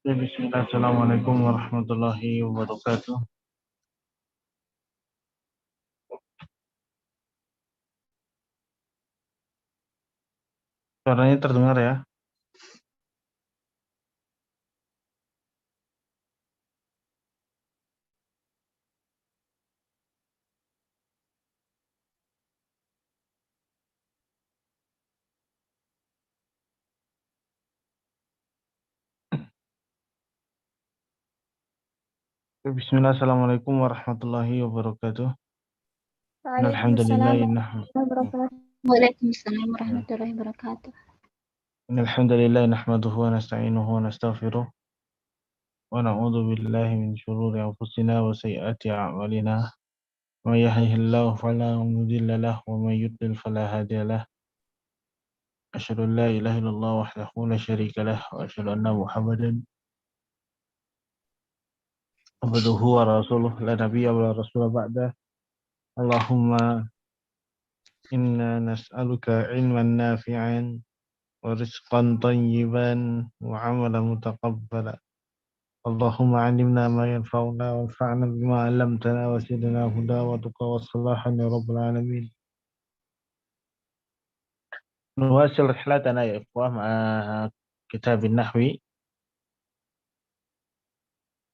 Ya, bismillah. Assalamualaikum warahmatullahi wabarakatuh. Suaranya terdengar ya? Ya, bismillah. Assalamualaikum warahmatullahi wabarakatuh. Waalaikumsalam Alhamdulillah. warahmatullahi wabarakatuh. Waalaikumsalam warahmatullahi wabarakatuh. Alhamdulillah. Nahmaduhu wa nasta'inuhu wa nastaghfiruh. Wa na'udzu billahi min syururi anfusina wa sayyiati a'malina. Man yahdihillahu fala mudilla lahu wa man yudlil fala hadiya lahu. Asyhadu an la ilaha illallah wahdahu la syarika lahu wa asyhadu anna Muhammadan abduhu wa rasuluh la nabiyya wa la rasula ba'da. Allahumma inna nas'aluka ilman nafi'an wa rizqan tayyiban wa amalan mutaqabbala. Allahumma 'allimna ma yanfa'una wanfa'na bima 'allamtana wa zidna huda wa tuqa wa salahan ya rabbal alamin. نواصل رحلتنا يا إخوة مع كتاب النحو،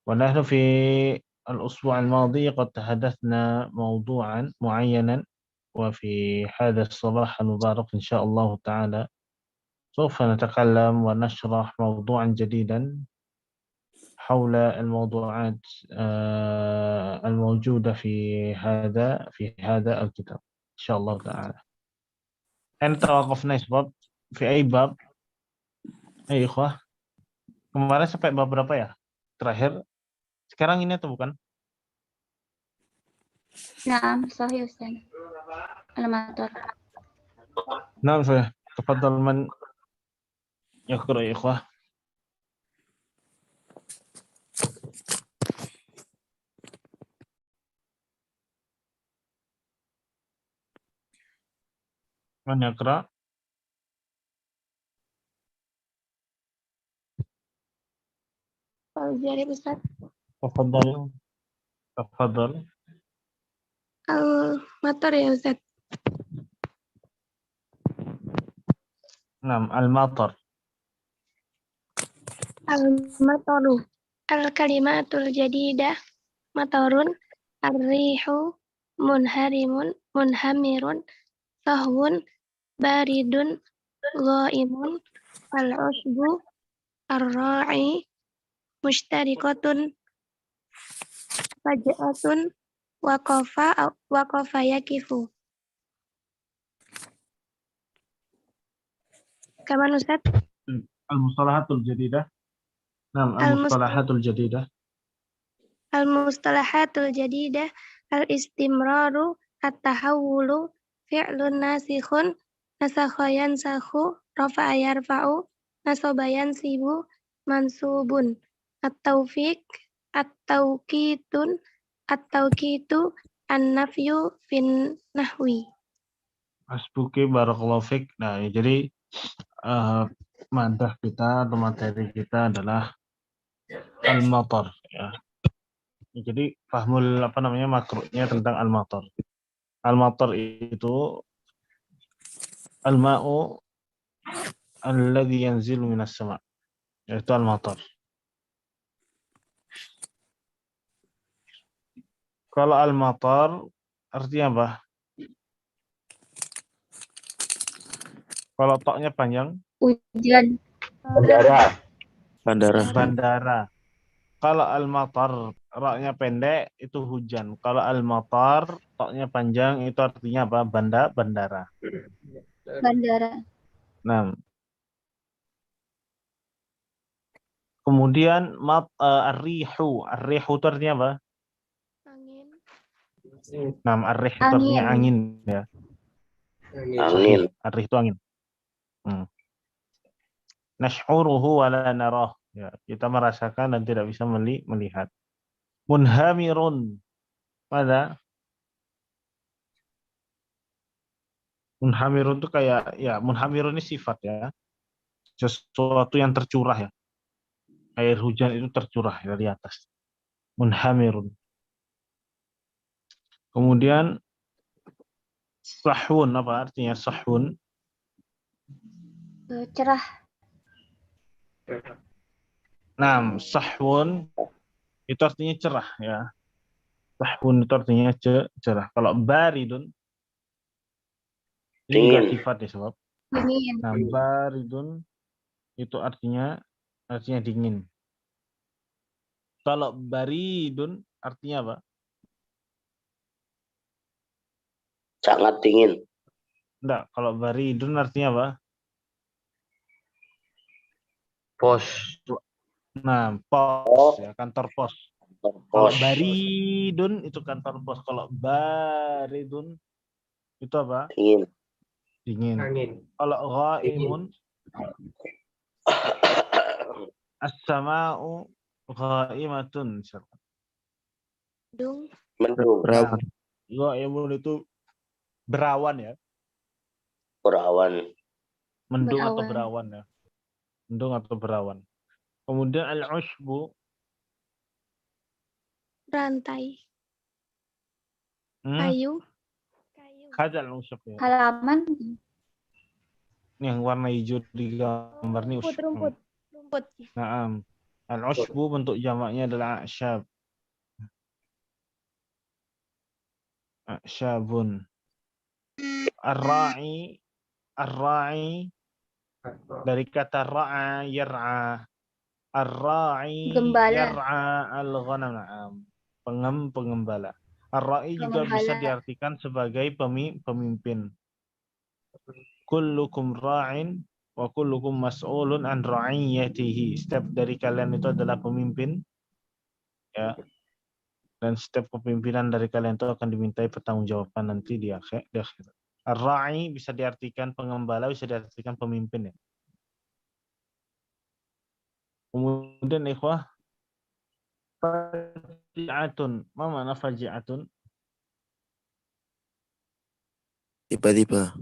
ونحن في الأسبوع الماضي قد تحدثنا موضوعا معينا، وفي هذا الصباح المبارك إن شاء الله تعالى سوف نتكلم ونشرح موضوعا جديدا حول الموضوعات الموجودة في هذا الكتاب إن شاء الله تعالى. أين توقفنا يا شباب؟ في أي باب؟ أي إخوة؟ Kemarin sampai bab berapa ya? Terakhir. Sekarang ini atau bukan? Naam, sahih Ustaz. Al-Matar. Nah, saya. Tafadhal man yaqra ya ikhwah. Man yaqra? Kalau jadi Ustaz. Tafadhal. Tafadhal. Al-Matar ya Ustaz. Nah, al-matar. Al-Mataru. Al-kalimatul jadidah. Matarun. Ar-rihu. Munharimun. Munhamirun. Sahwun. Baridun. Ghaimun. Al-usbu. Ar-ra'i. Mushtarikatun. Faja'atun. Waqafa yakifu. Kaman Ustaz? Al-mustalahatul jadidah. Nah, al-mustalahatul jadidah. Al-mustalahatul jadidah. Al-istimraru. At-tahawulu. Fi'lun nasikhun. Nasakha yansakhu. Rafa'a yarfa'u. Nasaba yansibu. Mansubun. At-taufiq. At-tauqitun. At-tauqitu. An-nafyu fin nahwi. Hasbuki barakallahu fik. Nah, jadi madah kita atau materi kita adalah al-matar ya. Jadi fahmul makruhnya tentang al-matar. Al-matar itu al-ma'u alladhi yanzilu minas sama'. Yaitu al-matar. Kalau al-matar artinya apa? Kalau toknya panjang? Hujan. Bandara. Kalau al-matar ra-nya pendek itu hujan. Kalau al-matar toknya panjang itu artinya apa? Bandara. Bandara. Nah, kemudian ar-rihu. Ar-rihu itu artinya apa? Angin. Nah, ar-rih itu artinya angin ya. Angin. Ar-rih itu angin. Nash'uruhu wa la narah. Ya, kita merasakan dan tidak bisa melihat. Munhamirun. Pada munhamirun itu kayak ya munhamirun ini sifat ya. Sesuatu yang tercurah ya. Air hujan itu tercurah dari atas. Munhamirun. Kemudian sahwun, apa artinya sahwun? Cerah. Nah, sahwun itu artinya cerah ya. Sahwun itu artinya cerah. Kalau baridun ini juga Dingin. sifat ya sebab. Dingin. Nah, baridun itu artinya dingin. Kalau baridun artinya apa? Sangat dingin. Enggak, kalau baridun artinya apa? Pos. Nah, pos Oh, ya, kantor pos. Kalau pos. baridun itu kantor pos. Kalau baridun itu apa? Dingin. Dingin. Angin. Kalau ghaimun as-sama'u ghaimatun misalkan. Dung. Mendung. Nah, ghaimun itu berawan ya. Berawan. Mendung atau Berawan. berawan ya. Mendung atau berawan. Kemudian al-ushbu Rantai. hmm? Kayu. Hadal al-ushbu ya. Halaman. Ini yang warna hijau di gambar ini Rumput. ushbu. Rumput. Rumput. Nah, al-ushbu bentuk jamaknya adalah a'syab. A'syabun. Ar-ra'i dari kata ra'a yar'a. Ar-ra'i Gembala. yar'a al-ghanam. Na'am. Pengembala. Ar-ra'i juga bisa Pengembala. diartikan sebagai pemimpin. Kullukum ra'in wa kullukum mas'ulun an ra'iyatihi. Setiap dari kalian itu adalah pemimpin ya. Dan setiap kepemimpinan dari kalian itu akan dimintai pertanggungjawaban nanti di akhirat. Ar-ra'i bisa diartikan pengembala, bisa diartikan pemimpin ya. Kemudian ikhwah, faji'atun. Ma makna faji'atun? Tiba-tiba.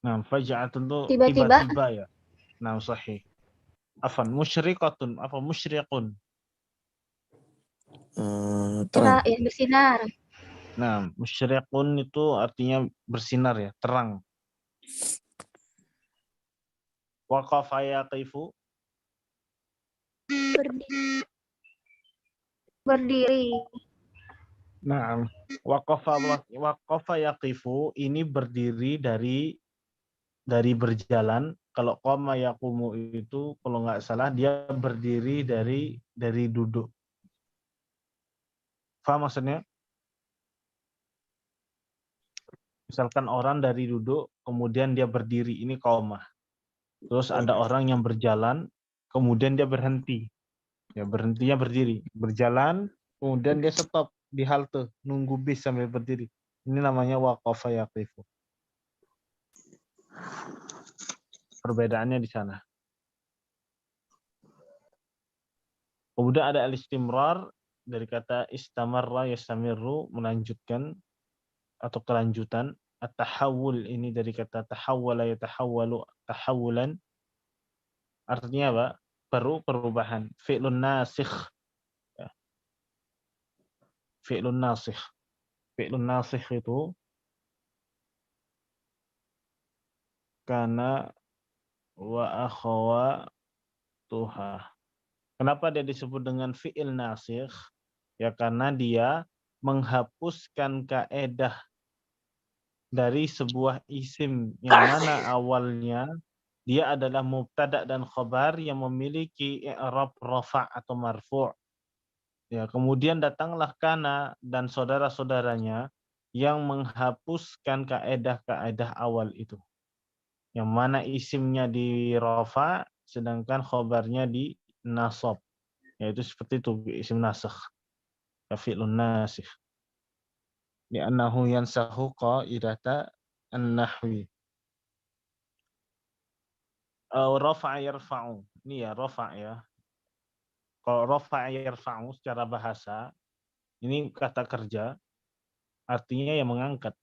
Nah, faji'atun itu Tiba-tiba. tiba-tiba ya. Nah, sahih. Afan, musyriqatun, apa musyriqun? Terang. Cerah. Ya, bersinar. Nah, musyriqun itu artinya bersinar ya, terang. Waqafa yaqifu. Berdiri. Nah, waqafa yaqifu ini berdiri dari berjalan. Kalau qama yaqumu itu kalau nggak salah dia berdiri dari duduk. Faham maksudnya? Misalkan orang dari duduk kemudian dia berdiri, ini qamah. Terus ada orang yang berjalan kemudian dia berhenti. Ya, berhentinya berdiri, berjalan kemudian dia stop di halte nunggu bis sambil berdiri. Ini namanya waqafa yaqifu. Perbedaannya di sana. Kemudian ada al-istimrar dari kata istamarra yastamirru, melanjutkan atau kelanjutan. At-tahawul ini dari kata tahawwala yatahawwalu tahawulan. Artinya apa? Perubahan. Fi'lun nasikh. Ya. Fi'lun nasikh. Fi'lun nasikh itu kana wa akhawatuha. Kenapa dia disebut dengan fi'il nasikh? Ya karena dia menghapuskan kaedah dari sebuah isim yang mana awalnya dia adalah mubtada dan khabar yang memiliki i'rab rafa' atau marfu'. Ya, kemudian datanglah kana dan saudara-saudaranya yang menghapuskan kaedah-kaedah awal itu. Yang mana isimnya di rafa' sedangkan khabarnya di nasab. Yaitu seperti itu isim nasakh. Fi'lun nasikh. Li'annahu yansahu qaidata an-nahwi. Rafa'a yarfa'u. Ini ya rafa' ya. Kalau rafa'a yarfa'u secara bahasa, ini kata kerja artinya yang mengangkat.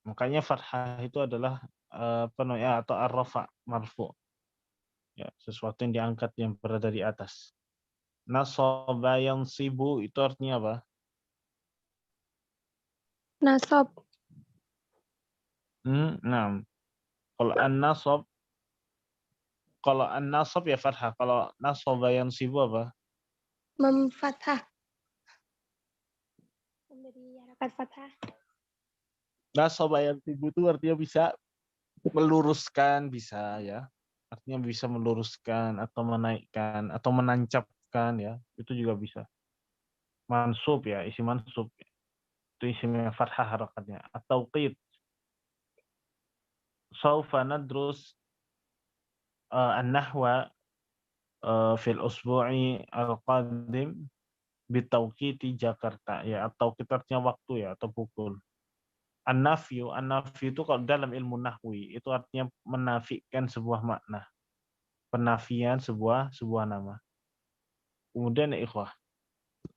Makanya fathah itu adalah atau ar-rafa' marfu'. Ya, sesuatu yang diangkat yang berada di atas. Nasaba yansibu itu artinya apa? Nasab. Nah, kalau an-nasab ya fathah. Kalau nasaba yansibu apa? Memfathah. Memberi harakat fathah. Nasaba yansibu itu artinya bisa meluruskan, bisa ya. Artinya bisa meluruskan atau menaikkan atau menancapkan ya. Itu juga bisa. Mansub ya, isi mansub. Itu isimnya fathah harakatnya. Atau qid. Saufa nadrus an-nahwa fil usbu'i al-qadim bitauqiti Jakarta ya, atau kita artinya waktu ya atau pukul. An-nafyu itu kalau dalam ilmu nahwi itu artinya menafikan sebuah makna. Penafian sebuah nama. Kemudian ya ikhwah,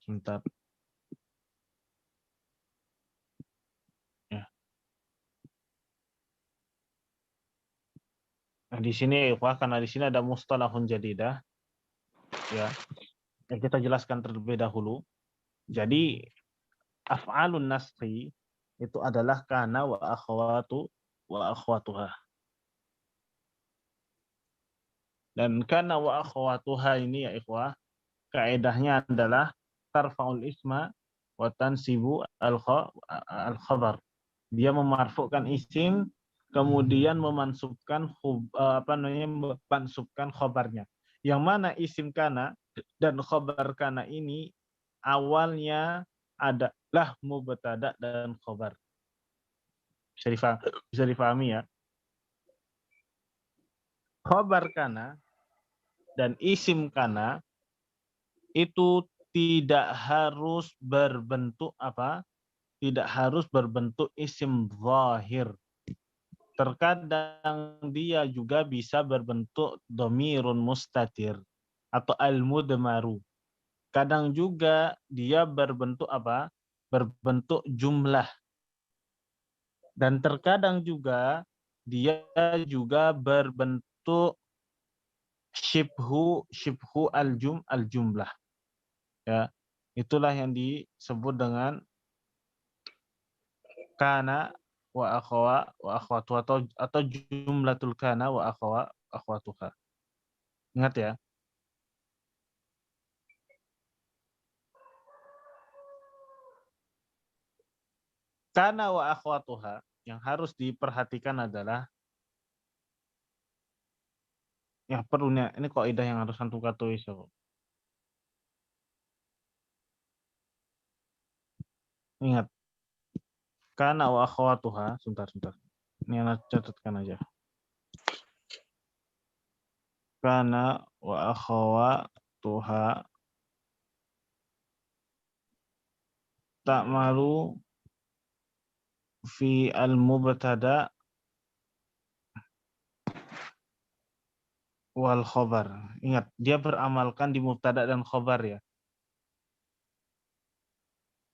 sebentar. Ya. Nah, di sini ya ikhwah, karena di sini ada mustalahun jadidah ya. Yang kita jelaskan terlebih dahulu. Jadi af'alun nasri itu adalah kana wa akhwatuha. Dan kana wa akhwatuha ini ya ikhwah, kaidahnya adalah tarfa'ul isma wa tansibu al-khabar. Dia memarfukan isim kemudian memansubkan memansubkan khabarnya. Yang mana isim kana dan khabar kana ini awalnya adalah mubtada dan khabar. Bisa difahami ya. Khabar kana dan isim kana itu tidak harus berbentuk apa? Tidak harus berbentuk isim zahir. Terkadang dia juga bisa berbentuk dhamirun mustatir atau al-mudmaru. Kadang juga dia berbentuk apa? Berbentuk jumlah. Dan terkadang juga dia juga berbentuk shibhu al-jumlah. Ya, itulah yang disebut dengan kana wa akhwatuha atau jumlatul kana wa akhwatuha. Ingat ya. Kana wa akhwatuha yang harus diperhatikan adalah ya perlunya ini kaidah yang harus antum ketahui so. Ingat. Kana wa akhwatuha, sebentar. Ini anak catatkan aja. Kana wa akhwatuha ta'malu fi al-mubtada wal khobar. Ingat, dia beramalkan di mubtada dan khobar ya.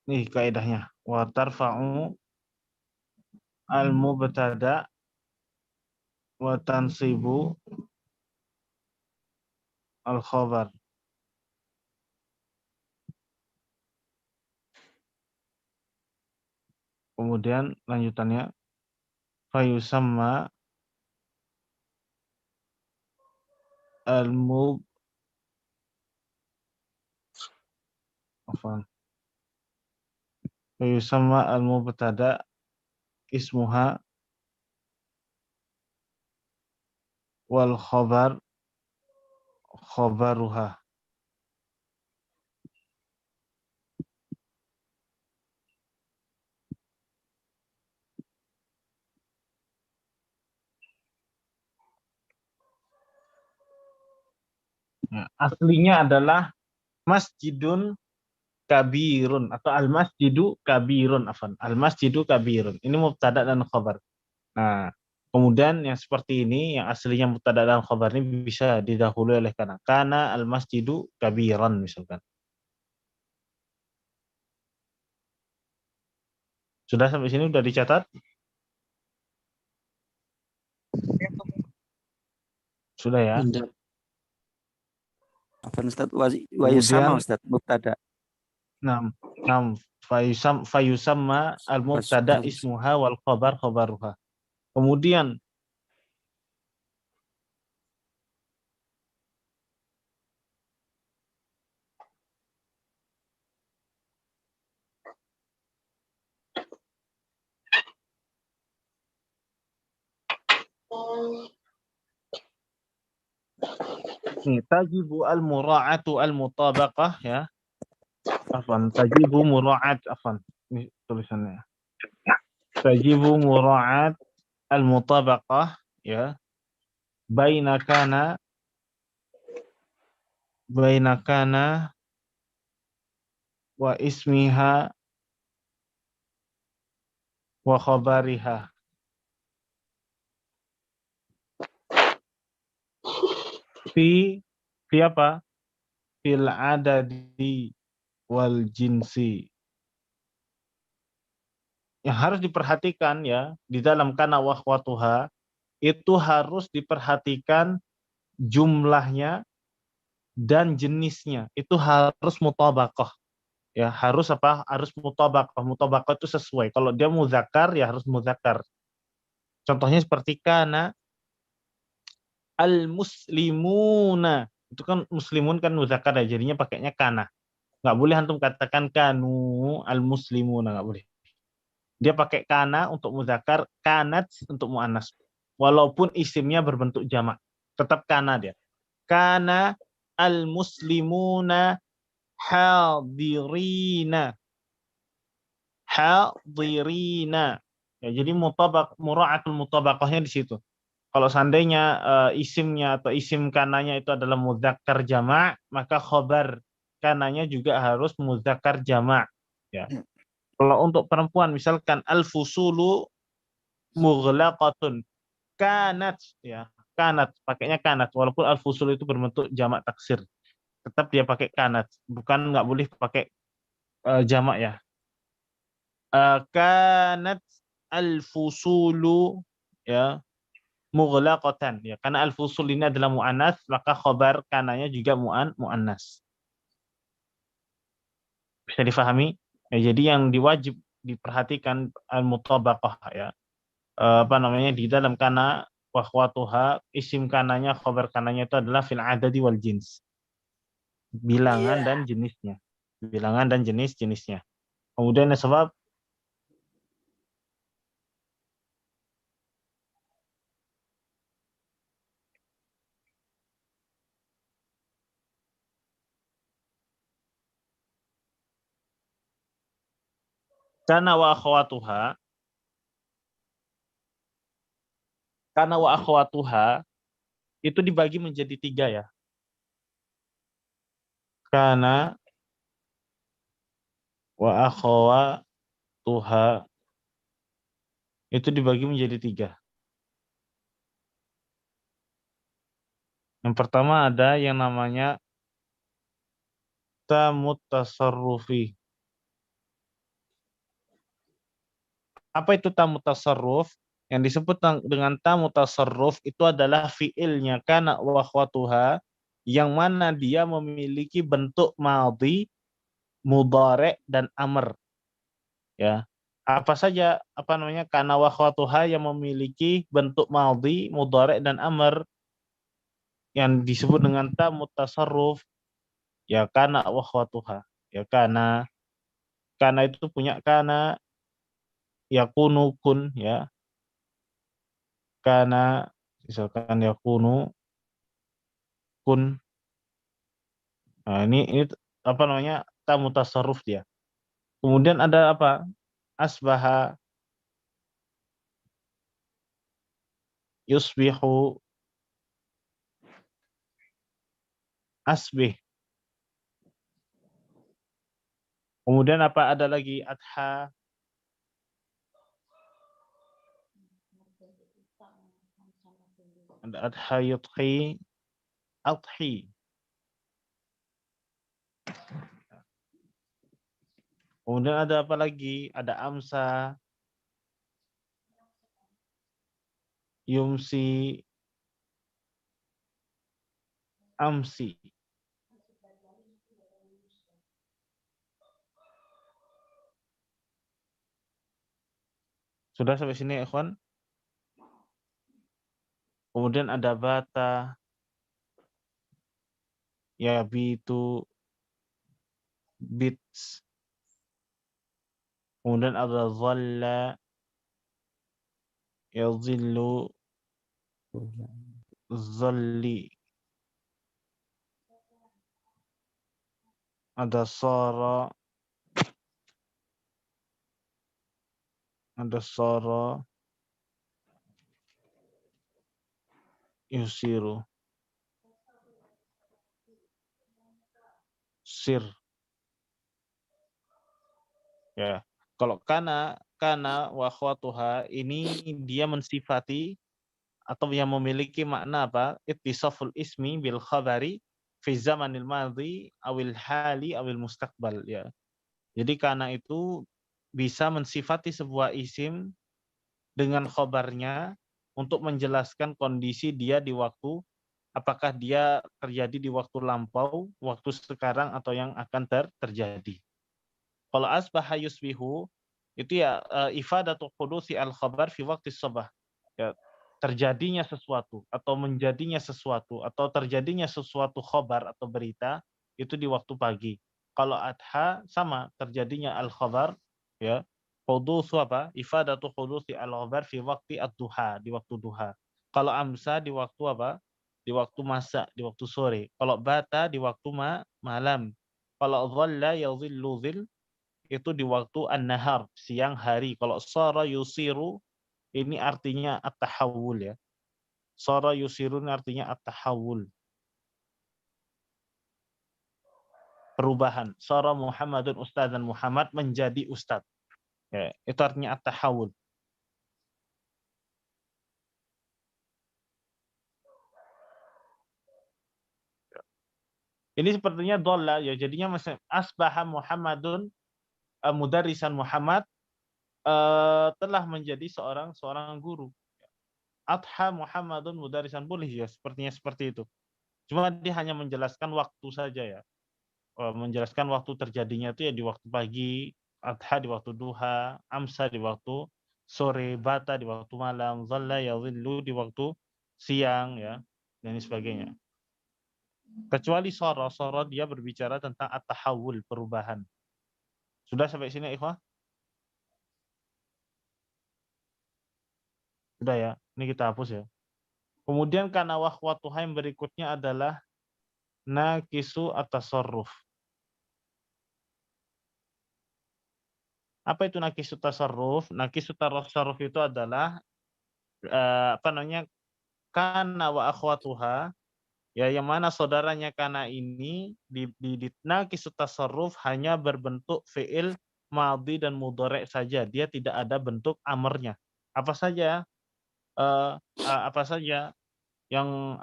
Nih kaidahnya. Wa tarfa'u al-mubtada wa tansibu al-khobar. Kemudian lanjutannya fayusamma al-mub fayusamma al-mubtada ismuha wal khobar khobaruha. Ya, aslinya adalah masjidun kabirun atau al-masjidu kabirun al-masjidu kabirun. Ini mubtada dan khabar. Nah, kemudian yang seperti ini yang aslinya mubtada dan khabar ini bisa didahului oleh kana al-masjidu kabiran misalkan. Sudah sampai sini sudah dicatat? Sudah ya? Apa Ustaz? Wayusama Kemudian Ustaz, mubtada. nam nam fayusamma al-mubtada Fayus- ismuha wal khabar khabaruha. Kemudian nih tajibu al-mura'atu al-mutabaqah ya. Afwan, tajibu mura'at afwan. Ini tulisannya. Tajibu mura'at al-mutabaqah ya. Baina kana wa ismiha wa khabariha. Fi apa? Fil adadi wal jinsi. Yang harus diperhatikan ya di dalam kana wa akhwatuha itu harus diperhatikan jumlahnya dan jenisnya. Itu harus mutabaqah. Ya, harus apa? Harus mutabaqah. Mutabaqah itu sesuai. Kalau dia muzakkar ya harus muzakkar. Contohnya seperti kana al-muslimuna. Itu kan muslimun kan muzakkar ya, jadinya pakainya kana. Nggak boleh antum katakan kanu al-muslimuna, nggak boleh. Dia pakai kana untuk muzakkar, kanat untuk muannas. Walaupun isimnya berbentuk jamak, tetap kana dia. Kana al-muslimuna hadirina. Hadirina. Ya, jadi mura'atul mutabaqahnya di situ. Kalau seandainya isimnya atau isim kananya itu adalah muzakkar jamak, maka khobar kananya juga harus muzakkar jamak. Ya. Kalau untuk perempuan misalkan al-fusulu mughlaqatun kanat ya, kanat pakainya kanat walaupun al-fusul itu berbentuk jamak taksir. Tetap dia pakai kanat, bukan nggak boleh pakai jamak ya. Kanat al-fusulu ya mughlaqatan ya, karena al-fusul ini adalah muannas maka khabar kananya juga muannas. Bisa difahami? Ya, jadi yang diwajib diperhatikan al-mutabaqah ya. Apa namanya di dalam kana wa akhwatuha isim kananya khabar kananya itu adalah fil adadi wal jins. Bilangan dan jenisnya. Bilangan dan jenis-jenisnya. Kemudian sebab kana wa akhwatuha itu dibagi menjadi 3 ya. Kana wa akhwatuha itu dibagi menjadi 3. Yang pertama ada yang namanya tamut tasarrufi. Apa itu tamut tasarruf? Yang disebut dengan tamut tasarruf itu adalah fiilnya kana wa akhwatuha yang mana dia memiliki bentuk madhi, mudhari' dan amr. Ya. Apa saja apa namanya kana wa akhwatuha yang memiliki bentuk madhi, mudhari' dan amr yang disebut dengan tamut tasarruf ya kana wa akhwatuha. Ya kana itu punya kana yakunu kun ya. Kana misalkan yakunu kun. Nah, ini apa namanya tamu tasarruf dia. Kemudian ada apa? Asbaha, yusbihu, asbih. Kemudian apa ada lagi? Adha. Ada adha yudhi, adhi. Kemudian ada apa lagi? Ada amsa, yumsi, amsi. Sudah sampai sini, ikhwan? Kemudian ada bata, yabitu, bits. Kemudian ada dhalla, yadhillu, dhalli. Ada sara, yusiru, sir. Ya. Kalau kana wa akhwatuha ini dia mensifati atau yang memiliki makna apa? Ittisaful ismi bil khabari fi zamanil madhi awil hali awil mustaqbal, ya. Jadi kana itu bisa mensifati sebuah isim dengan khobarnya untuk menjelaskan kondisi dia di waktu, apakah dia terjadi di waktu lampau, waktu sekarang, atau yang akan terjadi. Kalau asbaha yusbihu itu ya ifadatu hudusi al-khabar fi waqti sabah. Ya, terjadinya sesuatu atau menjadinya sesuatu atau terjadinya sesuatu khobar atau berita itu di waktu pagi. Kalau adha sama terjadinya al-khabar, ya. Hudusu apa? Ifadatu hudusi al-khabar fi waqti ad-duha, di waktu duha. Kalau amsa di waktu apa? Di waktu masa, di waktu sore. Kalau bata di waktu malam. Kalau dhalla yadhillu dhil itu di waktu an-nahar, siang hari. Kalau sara yusiru ini artinya at-tahawul, ya. Sara yusiru ini artinya at-tahawul. Perubahan. Sara Muhammadun ustadzan, Muhammad menjadi ustadz. Ya, itu artinya at-tahawul. Ini sepertinya dhalla, ya, jadinya asbaha Muhammadun mudarrisan, Muhammad telah menjadi seorang guru. Adha Muhammadun mudarrisan, boleh ya, sepertinya seperti itu. Cuma dia hanya menjelaskan waktu saja, ya. Menjelaskan waktu terjadinya itu ya di waktu pagi, adha di waktu duha, amsa di waktu sore, bata di waktu malam, dhalla yadhillu di waktu siang, ya, dan sebagainya. Kecuali soro dia berbicara tentang at-tahawul, perubahan. Sudah sampai sini, ikhwah? Sudah, ya. Ini kita hapus, ya. Kemudian kana wakhwatuha yang berikutnya adalah nakisu at-tasarruf. Apa itu nakisu tasarruf? Nakisu tasarruf itu adalah kana wa akhwatuha, ya, yang mana saudaranya kana ini di nakisu tasarruf hanya berbentuk fi'il madhi dan mudhari' saja. Dia tidak ada bentuk amarnya. Apa saja yang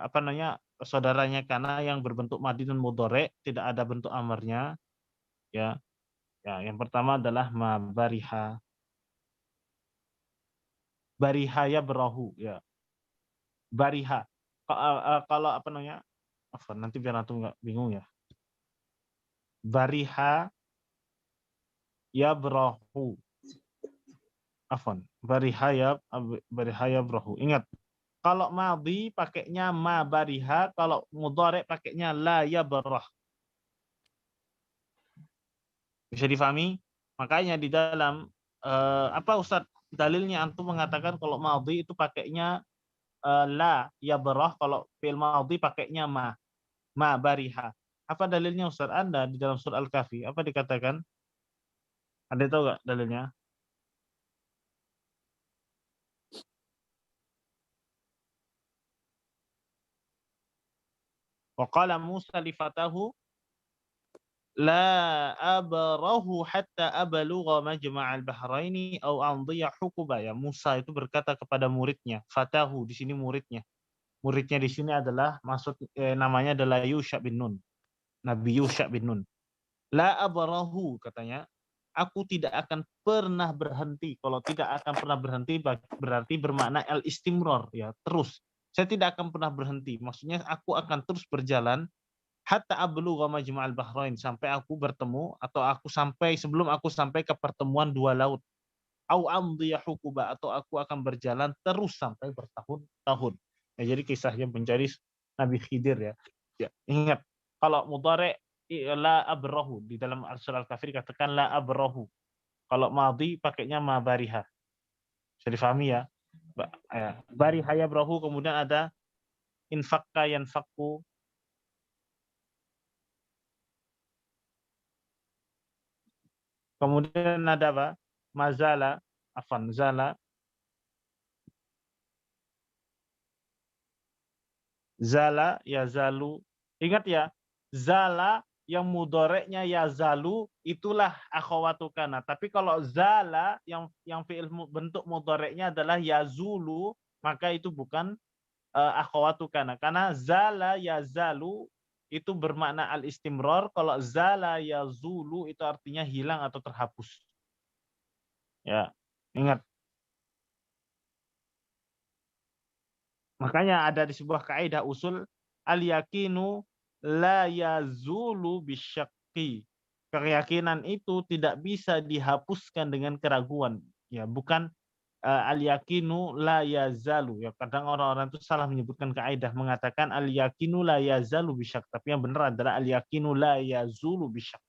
saudaranya kana yang berbentuk madhi dan mudhari' tidak ada bentuk amarnya, ya. Ya, yang pertama adalah ma bariha. Bariha ya berahu, ya. Bariha. Kalau nanti biar antum nggak bingung, ya. Bariha ya berahu. Bariha ya berahu. Ingat, kalau madhi pakainya ma bariha, kalau mudhari pakainya la ya barah. Bisa difahami? Makanya di dalam apa Ustaz dalilnya antum mengatakan kalau madhi itu pakainya la ya barah, kalau fi'il madhi pakainya ma bariha. Apa dalilnya Ustaz? Anda di dalam surah Al-Kahfi apa dikatakan? Ada tahu enggak dalilnya? Wa qala Musa li fatahu la abrahu hatta ablugha majma'al bahraini aw amdiya huquba. Ya, Musa itu berkata kepada muridnya, fatahu di sini muridnya. Muridnya di sini adalah namanya adalah Yusha bin Nun. Nabi Yusha bin Nun. La abrahu katanya, aku tidak akan pernah berhenti. Kalau tidak akan pernah berhenti berarti bermakna al-istimrar, ya, terus. Saya tidak akan pernah berhenti. Maksudnya aku akan terus berjalan hatta ablugha majma'al bahrain, sampai aku bertemu atau sebelum aku sampai ke pertemuan dua laut. au amdiya hukuba, atau aku akan berjalan terus sampai bertahun-tahun. Ya, jadi kisahnya mencari Nabi Khidir ya. Ya, ingat kalau mudhari la abrahu, di dalam surah Al-Kafir katakan la abrahu. Kalau madhi pakainya ma bariha. Bisa difahami ya. Bariha ya brahu, kemudian ada infakka yanfakku. Kemudian ada apa? Mazala, afan, zala. Zala, ya zalu. Ingat ya, zala yang mudoreknya ya zalu, itulah akhawatu kana. Tapi kalau zala yang fi'il bentuk mudoreknya adalah ya zulu, maka itu bukan akhawatu kana. Karena zala ya zalu itu bermakna al-istimrar. Kalau zala ya zulu itu artinya hilang atau terhapus. Ya, ingat. Makanya ada di sebuah kaidah usul al-yakinu la yazulu bisyakki. Keyakinan itu tidak bisa dihapuskan dengan keraguan. Ya, bukan al-yakinu la yazalu. Ya, kadang orang-orang itu salah menyebutkan kaidah mengatakan al-yakinu la yazalu bisyak, tapi yang benar adalah al-yakinu la yazulu bisyak.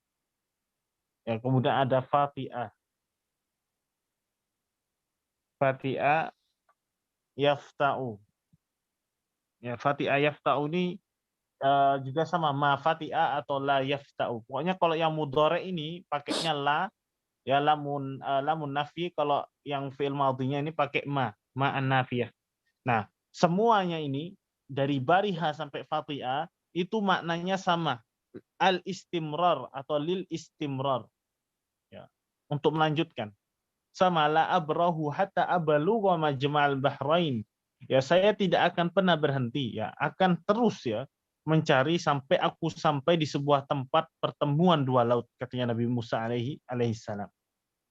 Ya, kemudian ada fati'ah. Fati'ah yafta'u. Ya, fati'ah yafta'u ini juga sama ma fati'a atau la yafta'u. Pokoknya kalau yang mudhari ini pakainya la, ya lamun nafi. Kalau yang fi'il madhinya ini pakai ma an-nafiyah. Nah, semuanya ini dari bariha sampai fati'a itu maknanya sama, al-istimrar atau lil istimrar. Ya, untuk melanjutkan. Sama la abrahu hatta abalugha majma'al bahrain. Ya, saya tidak akan pernah berhenti, ya, akan terus ya mencari sampai aku sampai di sebuah tempat pertemuan dua laut, katanya Nabi Musa alaihi salam.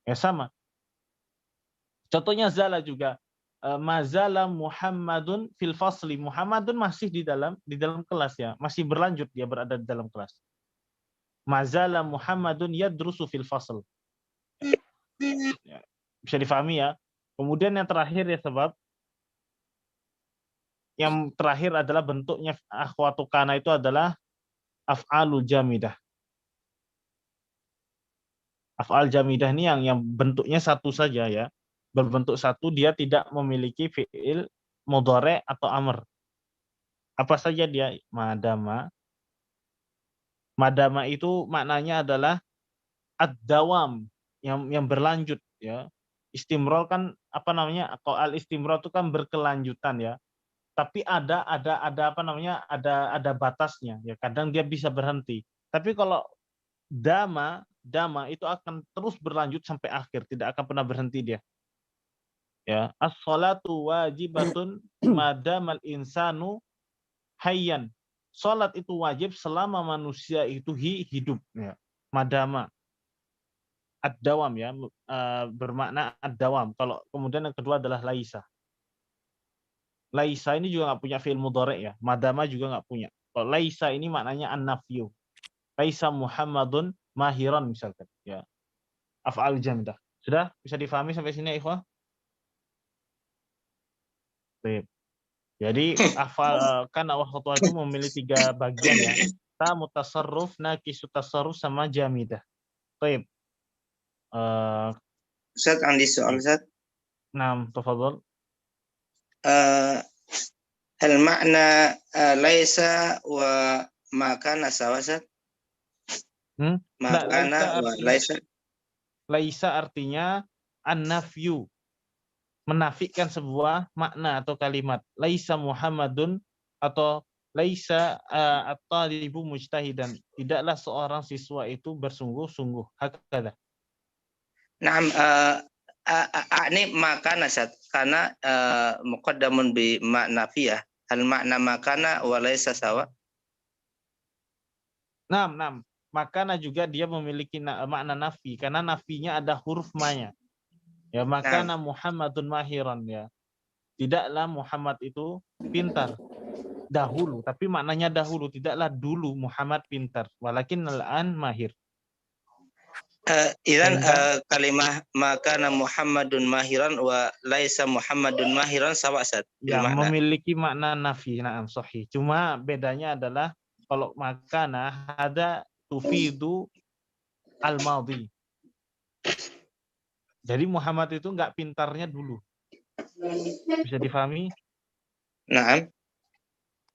Ya, sama. Contohnya zala juga. Mazala Muhammadun fil fasli. Muhammadun masih di dalam kelas ya, masih berlanjut dia berada di dalam kelas. Mazala Muhammadun yadrusu fil fasl. Ya, bisa difahami ya. Kemudian yang terakhir ya, sebab yang terakhir adalah bentuknya akhwatu kana itu adalah af'alul jamidah. Af'al jamidah ini yang bentuknya satu saja ya. Berbentuk satu, dia tidak memiliki fi'il mudhari atau amr. Apa saja dia? Madama. Madama itu maknanya adalah ad-dawam, yang berlanjut ya. Istimrol kan apa namanya? Kalau al-istimrol itu kan berkelanjutan ya. Tapi ada apa namanya, ada batasnya ya, kadang dia bisa berhenti. Tapi kalau dama itu akan terus berlanjut sampai akhir, tidak akan pernah berhenti dia ya. As-sholatu wajibatun madamal insanu hayyan. Salat itu wajib selama manusia itu hidup ya. Madama ad-dawam ya, bermakna ad-dawam. Kalau kemudian yang kedua adalah laisa. Laisa ini juga nggak punya fi'il mudhari ya. Madama juga nggak punya. Kalau laisa ini maknanya an-nafyu. Laisa Muhammadun mahiran misalkan. Ya. Af'al jamidah. Sudah bisa difahami sampai sini ya, ikhwah? Baik. Jadi afal kan waktu itu memiliki 3 bagian ya. Ta mutasarruf, naqisu tasarruf, sama jamidah. Baik. Ustaz, andi soal Ustaz. Naam, tafadhol. Hal makna laisa wa makana sawa Ustaz? Makana wa laisa. Laisa artinya an-nafyu, menafikan sebuah makna atau kalimat. Laisa Muhammadun atau laisa at-talibu mujtahidan. Tidaklah seorang siswa itu bersungguh-sungguh. Hakada. Naam, ini makana Ustaz, karena muqaddamun bi makna fiyah. Hal makna makana wa laisa sawa. Naam. Makana juga dia memiliki makna nafi, karena nafinya ada huruf manya. Ya, makana Muhammadun mahiran ya. Tidaklah Muhammad itu pintar dahulu, tapi maknanya dahulu, tidaklah dulu Muhammad pintar. Walakin al-an mahir. Idan Sehingga kalimah makana Muhammadun mahiran wa laisa Muhammadun mahiran sama Ustaz bil ya makna. memiliki makna nafi, na'am sahih. Cuma bedanya adalah kalau makana ada tufidu al-madhi. Jadi Muhammad itu nggak pintarnya dulu. Bisa difahami? Naam.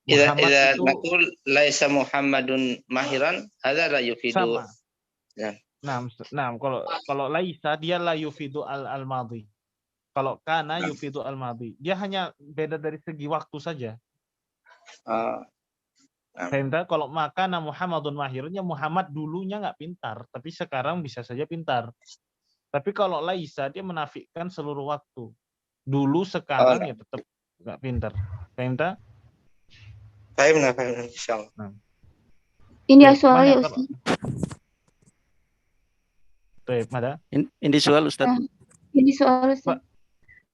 Idza Muhammad itu naqul laisa Muhammadun mahiran hadza la yufidu. sama. Ya. Nah, kalau laisa dia la yufidu al-madhi. Kalau kana yufidu al-madhi. Dia hanya beda dari segi waktu saja. Sehingga kalau makana Muhammadun mahirnya Muhammad dulunya nggak pintar, tapi sekarang bisa saja pintar. Tapi kalau laisa dia menafikan seluruh waktu. Dulu sekarang ya tetap nggak pintar. Sehingga Fahimna insyaallah. Ini Baik, soalnya mana Ustaz. Baik, ada? Ini soal Ustaz. Ini soal Ustaz.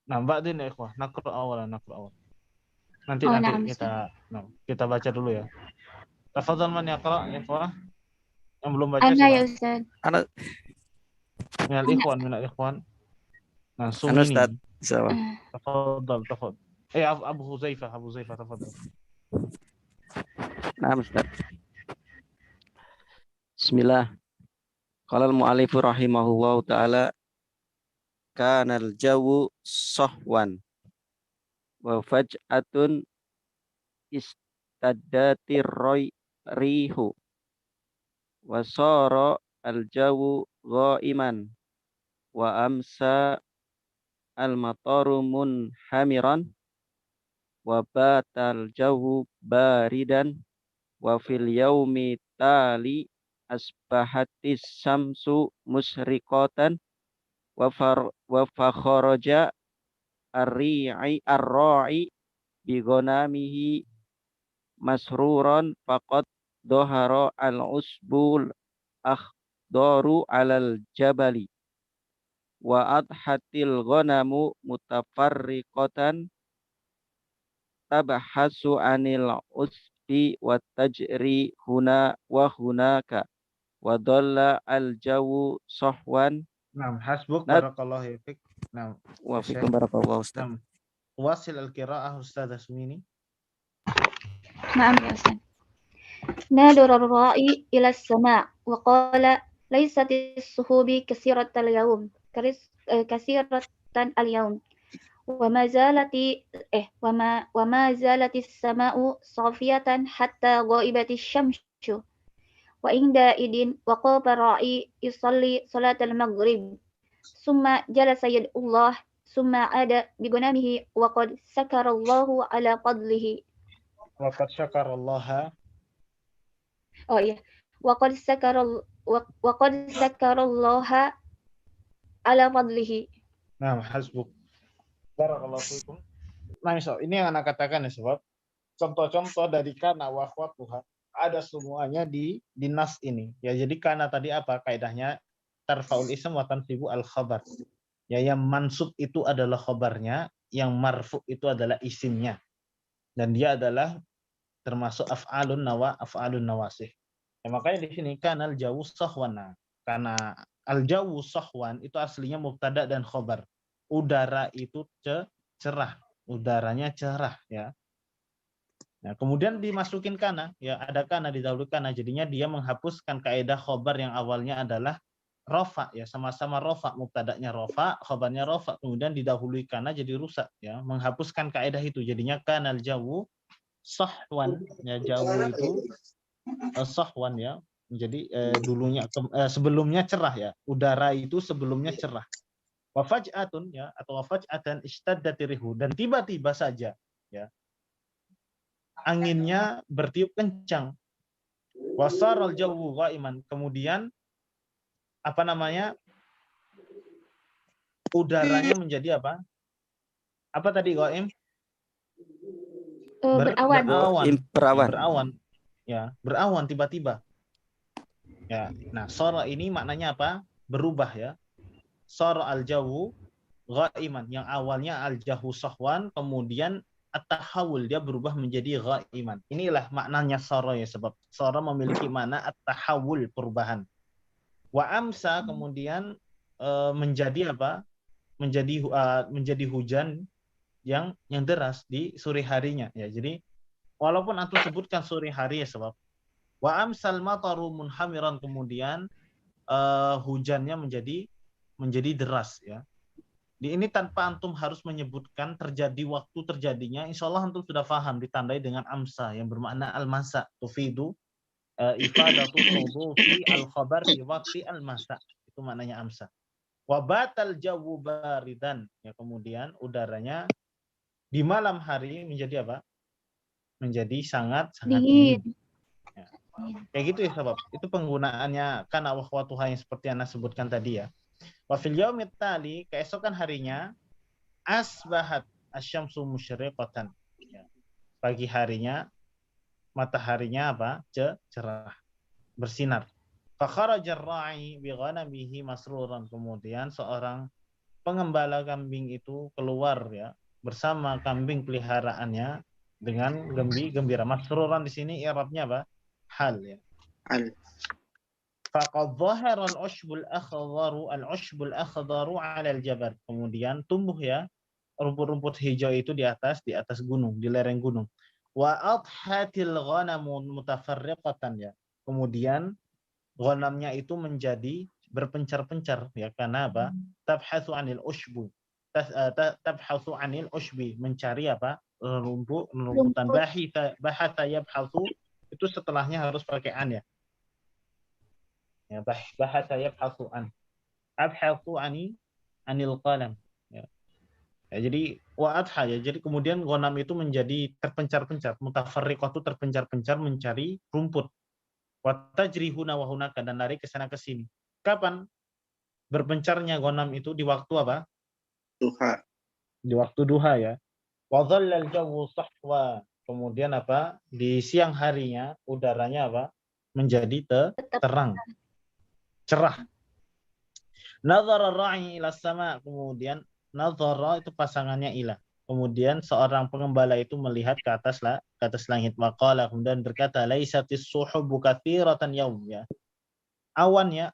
Nah, Mbak Din ya, ikhwah, nakro awal. Nanti Naam, kita baca dulu ya. Tafadhal man yaqra, ikhwah. Yang belum baca Ana ya silakan. Ustaz. Anak Minal ikhwan. Nah, Anu, Sumini. Ustaz. Sama. Tafadhal. Abu Huzaifah, tafadhal. Nah, Ustaz. Bismillah. Qala al-mu'allifu rahimahullahu ta'ala kana al-jawu sahwan wa faj'atun istaddatir rihu wa sara al-jawu ghaiman wa amsa al-mataru munhamiran wa batal jawu baridan wa fil yaumi tali asbahatis samsu musriqatan wa fakharaja ar-ra'i bi ghanamihi masruran faqad dhahara al-usbul akhdaru alal jabali wa adhatil ghanamu mutafarriqatan tabahasu anil usbi wa tajri huna wa hunaka wa dhalla al jawu sahwan. Nah, hasbuk barakallahu fiik. Nah, wa fikum barakallahu Ustaz. Nah, wasil al-qiraah Ustaz Asmini. Naam ya Ustaz. Nadara ar-ra'i ila as-sama' wa qala laysat as-suhubi katsiratan al-yawm. Katsiratan al-yawm. وما زالت السماء صافية حتى غائبت الشمس وعندئذ وقف الراعي يصلي صلاة المغرب ثم جلس يدعو الله ثم عاد بغنمه وقد شكر الله على فضله وقد شكر الله على فضله. Nah, hasbuk. Barakallahu fikum. Nah, ini yang anak katakan ya, sebab contoh-contoh dari kana wa akhwatuha ada semuanya di nas ini. Ya, jadi kana tadi apa kaidahnya? Tarfaul ism wa tansibu al khabar. Ya, yang mansub itu adalah khabarnya, yang marfu itu adalah isimnya. Dan dia adalah termasuk af'alun nawasih. Ya, makanya di sini kana al jawu sahwan. Karena al jawu sahwan itu aslinya mubtada dan khabar. Udara itu cerah, udaranya cerah ya. Nah, kemudian dimasukin kana, ya ada kana didahului kana, jadinya dia menghapuskan kaidah khobar yang awalnya adalah rofa ya, sama-sama rofa, mubtadanya rofa, khobarnya rofa, kemudian didahului kana jadi rusak ya, menghapuskan kaidah itu, jadinya kanal jawu sahwan ya, jawu itu sahwan ya, jadi sebelumnya cerah ya, udara itu sebelumnya cerah. Wafaj'atun ya, atau wafaj'atan ishtaddatirihu, dan tiba-tiba saja ya anginnya bertiup kencang. Wasaral jawu ghaiman, kemudian udaranya menjadi apa? Apa tadi ghaim? Berawan. Ya, berawan tiba-tiba. Ya, nah sara ini maknanya apa? Berubah ya. Sara al-jawu ghaiman, yang awalnya al-jahu sahwan, kemudian at-tahawul, dia berubah menjadi ghaiman. Inilah maknanya sara ya, sebab sara memiliki makna at-tahawul, perubahan. Wa amsa kemudian menjadi apa? Menjadi hujan yang deras di sore harinya ya. Jadi walaupun antum sebutkan sore hari ya, sebab wa amsal mataru munhamiran, kemudian hujannya menjadi deras ya. Di ini tanpa antum harus menyebutkan waktu terjadinya, insya Allah antum sudah paham, ditandai dengan amsa yang bermakna al-masa, tufidu ifadatu hudufi al-khabar fi waqti al-masa. Itu maknanya amsa. Wa batal jawu baridan, ya, kemudian udaranya di malam hari menjadi apa? Menjadi sangat dingin. Dingin. Ya. Kayak gitu ya, sahabat. Itu penggunaannya kana wa akhwatuha yang seperti Anda sebutkan tadi ya. Wa fil yaumit tali, keesokan harinya, asbahat asyamsu musyriqatan. Ya. Pagi harinya mataharinya apa? Cerah, bersinar. Fa kharaja ar-ra'i bi ghanamihi masruran, kemudian seorang pengembala kambing itu keluar ya bersama kambing peliharaannya dengan gembira. Masruran di sini i'rabnya apa? Hal ya. Al. Faqad dhahara al-ushbul akhdaru 'ala al-jabal. Kemudian tumbuh ya rumput-rumput hijau itu di atas gunung, di lereng gunung. Wa adhatil ghanamu mutafarriqatan ya. Kemudian ghanamnya itu menjadi berpencar-pencar ya, karena apa? Tabhatsu 'anil ushbu. Tabhatsu 'anil ushbi, mencari apa? Rumputan. Bahatha yabhatsu, itu setelahnya harus pakai an ya. Ya, bahatha yabhatsu an. Abhatsu 'anil qalam. Ya. Ya, jadi wa adha ya. Jadi kemudian ghanam itu menjadi terpencar-pencar, mutafarriqah itu terpencar-pencar mencari rumput. Wa tajrihuna wa hunaka, dan lari ke sana ke sini. Kapan berpencarnya ghanam itu? Di waktu apa? Duha. Di waktu duha ya. Wa dhallal jawu sahwa. Kemudian apa? Di siang harinya udaranya apa? Menjadi terang, cerah. Nadhara ra'i ila sama, kemudian nadhara itu pasangannya ila. Kemudian seorang pengembala itu melihat ke atas langit. Waqala, kemudian berkata, laisatis suhubu katsiratan yaum ya. Awan ya,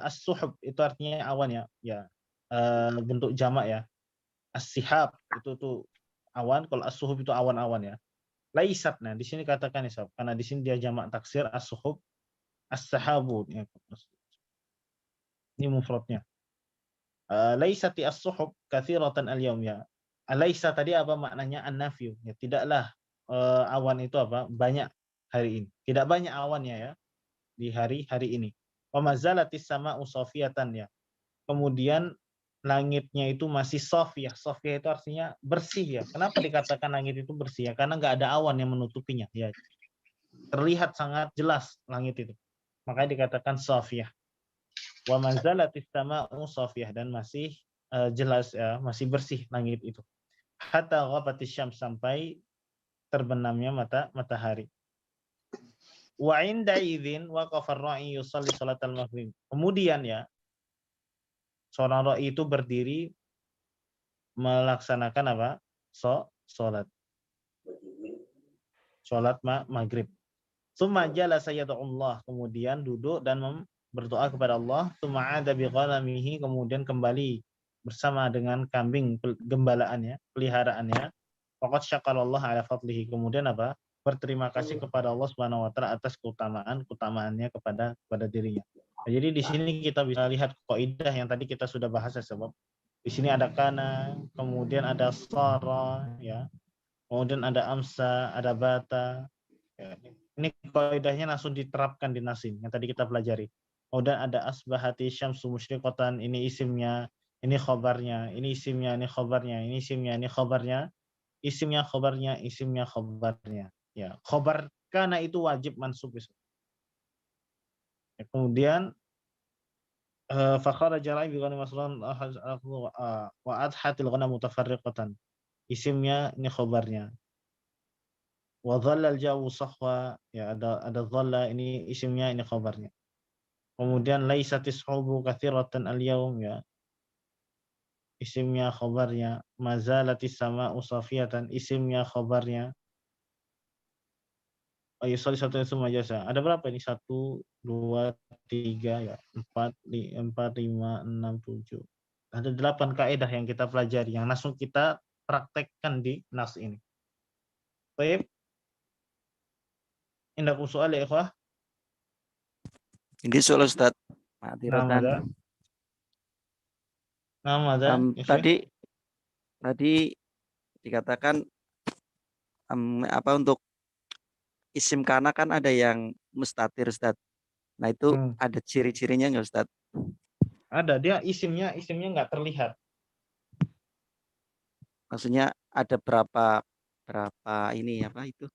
as-suhub itu artinya awan ya. Ya. Bentuk jamak ya. As-sihab itu tuh awan, kalau as-suhub itu awan-awan ya. Laisat, nah di sini katakan ya, karena di sini dia jamak taksir, as-suhub, as-sahabu ya. Ini mufradnya. Laisati as-suhub katsiratan al-yaum ya. Laisa tadi apa maknanya? An-nafyu ya, tidaklah awan itu apa? Banyak hari ini. Tidak banyak awannya ya di hari ini. Wa mazalatis sama'u safiyatan ya. Kemudian langitnya itu masih safiyah. Safiyah itu artinya bersih ya. Kenapa dikatakan langit itu bersih ya? Karena nggak ada awan yang menutupinya ya. Terlihat sangat jelas langit itu. Makanya dikatakan safiyah. Wa manzalatis sama'u safiyah, dan masih jelas ya, masih bersih langit itu. Hatta ghabatis syams, sampai terbenamnya matahari. Wa inda idzin waqafa ar-ra'i yusalli salatal maghrib. Kemudian ya, seorang ra'i itu berdiri melaksanakan apa? Salat maghrib. Tsumma jalasa yad'ullah, kemudian duduk dan berdoa kepada Allah. Tsumma 'ada bi ghanamihi, kemudian kembali bersama dengan kambing gembalaannya, peliharaannya. Faqad syaqarallah 'ala fadlihi, kemudian apa? Berterima kasih kepada Allah Subhanahu wa taala atas keutamaannya kepada dirinya. Nah, jadi di sini kita bisa lihat kaidah yang tadi kita sudah bahas ya, sebab di sini ada kana, kemudian ada sara ya. Kemudian ada amsa, ada bata. Ya, ini kaidahnya langsung diterapkan di nasim yang tadi kita pelajari. Kemudian ada asbahati syamsu musyriqatan, ini isimnya, ini khabarnya, ini isimnya, ini khabarnya, ini isimnya, ini khabarnya, isimnya, khabarnya, isimnya, khabarnya. Ya, khabar kana itu wajib mansub. Ya, kemudian fa kharaja ra'i bi ghanim masran wa adhatil ghanam mutafarriqatan. Isimnya, ini khabarnya. Wa dhallal jawu sahwa, ya ada dhalla, ini isimnya, ini khabarnya. Kemudian laisatis hubu katsiratan al-yaum ya. Isimnya, khabarnya. Mazalatis sama'u safiyatan, isimnya, khabarnya. Ayo satu satu semua jasa. Ada berapa ini? 1, 2, 3, ya. 4, 5, 6, 7. Ada 8 kaidah yang kita pelajari, yang langsung kita praktekkan di nas ini. Baik. Indakum soal ya ikhwah? Ini soal Ustaz. Nama ada. Tadi dikatakan apa untuk isim kana kan ada yang mustatir Ustaz. Nah itu ada ciri-cirinya nggak Ustaz? Ada, dia isimnya nggak terlihat. Maksudnya ada berapa ini apa itu?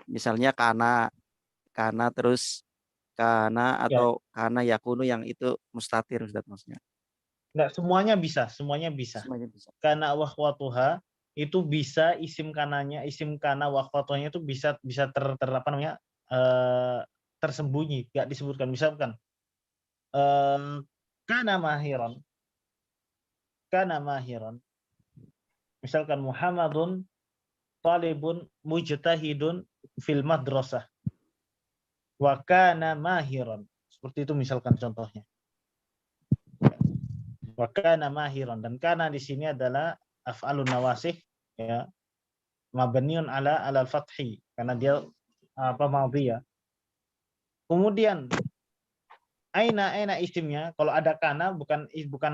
Misalnya kana terus kana atau kana yakunu yang itu mustatir Ustaz maksudnya. Enggak, semuanya bisa. Kana wakhwatuha itu bisa isim kananya, isim kana wakhwatuhanya itu bisa tersembunyi, enggak disebutkan. Misalkan kana mahiran. Misalkan Muhammadun talibun mujtahidun fil madrasah. Wa kana mahiran. Seperti itu misalkan contohnya. Wa kana mahiran, dan kana di sini adalah af'alun nawasih, ya. Mabniun ala al-fathi karena dia madhi, ya. Kemudian aina isimnya, kalau ada kana bukan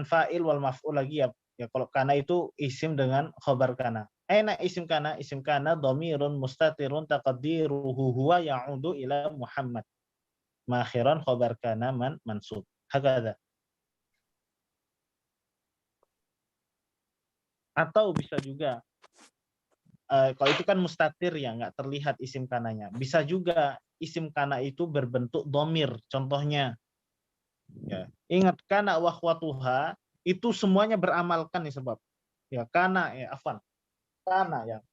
fa'il wal maf'ul lagi, ya. Ya, kalau kana itu isim dengan khabar kana. Aina isim kana dhamirun mustatirun taqdiruhu huwa ya'udu ila Muhammad. Makhiran khabar kana mansub. Hakadha. Atau bisa juga kalau itu kan mustatir, ya, nggak terlihat isim kananya. Bisa juga isim kana itu berbentuk dhamir. Contohnya, ya, ingat kana wa akhwatuha itu semuanya beramalkan nih, sebab ya kana ya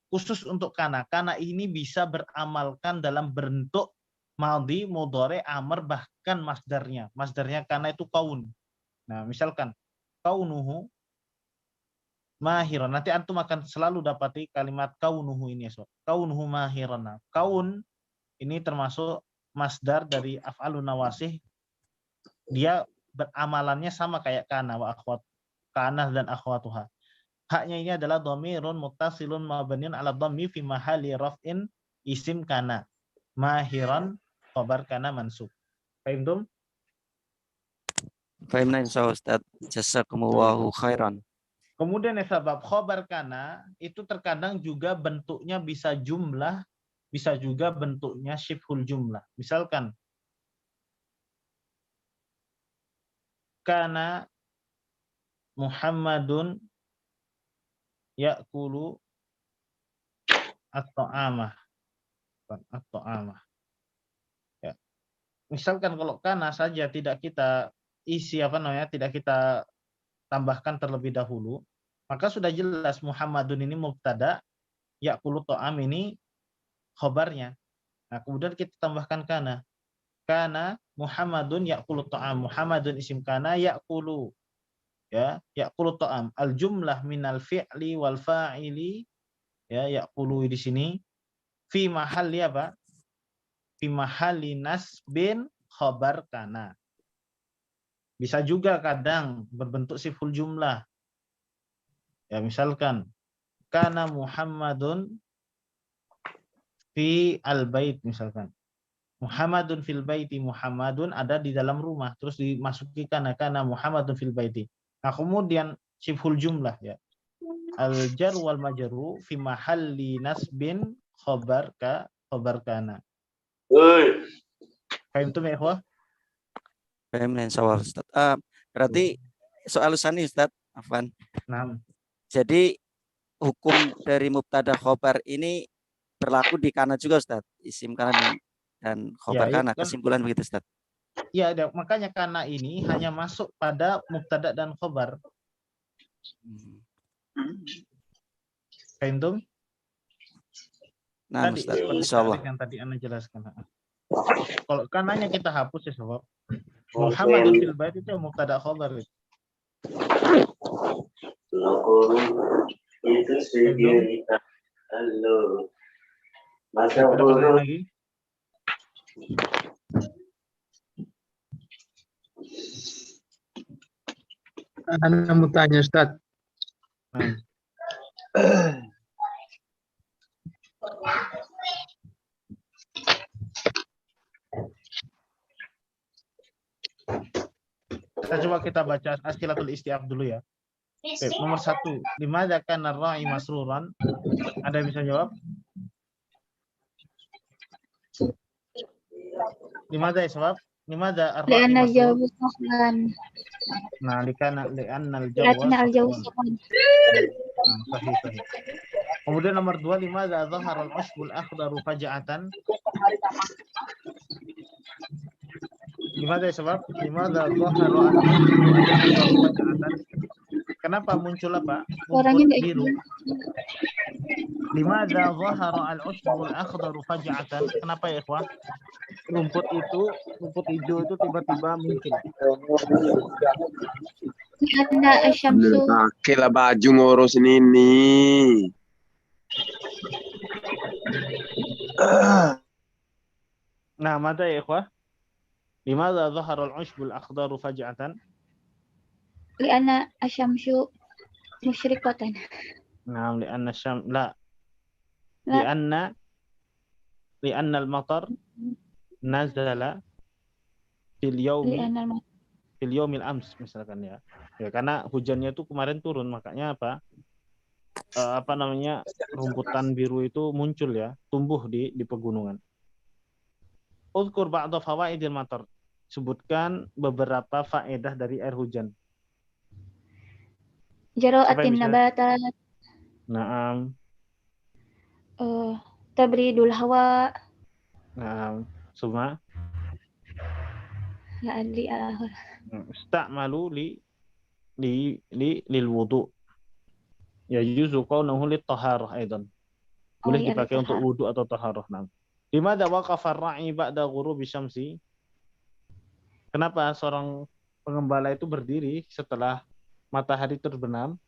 khusus untuk kana ini bisa beramalkan dalam bentuk madhi, mudhari, amr, bahkan masdarnya kana itu kaun. Nah, misalkan kaunuhu mahiran, nanti antum akan selalu dapati kalimat kaunuhu ini, so. Kaunuhu mahiran. Kaun ini termasuk masdar dari af'alun nawasih. Dia beramalannya sama kayak kana wa akhwat, kana dan akhwatuha. Haknya ini adalah dhamirun muttasilun mabniun ala dhammi fi mahalli raf'in isim kana. Mahiran khabar kana mansub. Paham? Fahimna insyaallah Ustaz. Jazakumullahu khairan. Kemudian sebab khobar kana itu terkadang juga bentuknya bisa jumlah, bisa juga bentuknya syibhul jumlah. Misalkan kana Muhammadun ya'kulu at-ta'amah. Ya. Misalkan kalau kana saja tidak kita isi tidak kita tambahkan terlebih dahulu, maka sudah jelas Muhammadun ini mubtada, ya'kulu ta'am ini khabarnya. Nah, kemudian kita tambahkan kana. Kana Muhammadun ya'kulu ta'am. Muhammadun isim kana, ya'kulu, ya, ya'kulu ta'am. Al jumlah minal fi'li wal fa'ili, ya, ya'kulu di sini fi mahalli apa? Fi mahalli nasbin khabar kana. Bisa juga kadang berbentuk siful jumlah. Ya, misalkan kana Muhammadun fi al-bait, misalkan. Muhammadun fil baiti, Muhammadun ada di dalam rumah, terus dimasuki kana Muhammadun fil baiti. Nah, kemudian siful jumlah, ya. Al-jar wal majru fi mahalli nasbin khabar kana. Paham tuh, ya, ikhwah? Paham insyaallah Ustaz. Berarti soal sani Ustaz, afwan. Nah. Jadi hukum dari mubtada khobar ini berlaku di kana juga Ustaz, isim kana dan khobar kana, kan, kesimpulan begitu Ustaz. Ya, makanya kana ini hanya masuk pada mubtada dan khobar. Paham? Nah, Ustaz, insyaallah. Yang tadi Anda jelaskan. Kalau kananya kita hapus, ya, sebab Muhammadun fil bait itu mubtada khobar. Itu sendiri. Halo. Ada pertanyaan lagi? Ana mau tanya Ustaz. Nah, coba kita baca As'ilatul Istiaf dulu ya. Oke, nomor 1. Limadza kana ar-ra'i masruran? Ada yang bisa jawab? Limadza ya sebab? Limadza ar-ra'i Lianna masrur? jawab sahlan. Nah, li'anna al-jawwa Lianna al-jawab sahlan. sahlan. Sahih, sahih. Kemudian nomor 2, limadza dhahara al-'ushbul akhdaru faja'atan? Limadza ya sebab? Limadza dhahara al-'ushbul akhdaru faja'atan? Kenapa muncul apa? Suaranya Rumput nggak biru. jelas. Limadza dhahara al-'ushbul akhdaru faja'atan? Kenapa ya, ikhwah? Rumput hijau itu tiba-tiba muncul. Lianna asyamsu Pakailah baju ngurus ini. Nah, mata ya, ikhwah? Limadza dhahara al-'ushbul akhdaru faja'atan? lianna asyamsu musyrikatan. Nah, li'anna syam la La. li'anna al-matar nazala fil yaumil ams misalkan ya. Ya karena hujannya itu kemarin turun, makanya apa? Rumputan biru itu muncul ya, tumbuh di pegunungan. Uzkur ba'da fawaidil matar. Sebutkan beberapa faedah dari air hujan. Jara'atin nabatat. Naam. Tabridul hawa. Naam. Suma. La adri akhir. Ista'malu lil wudu. Ya yuzu qawnahu lit taharah aidan. Boleh dipakai untuk wudu atau taharah. Naam. Limadza waqafa ar-ra'i ba'da ghurubi syamsi? Kenapa seorang pengembala itu berdiri setelah matahari terbenam?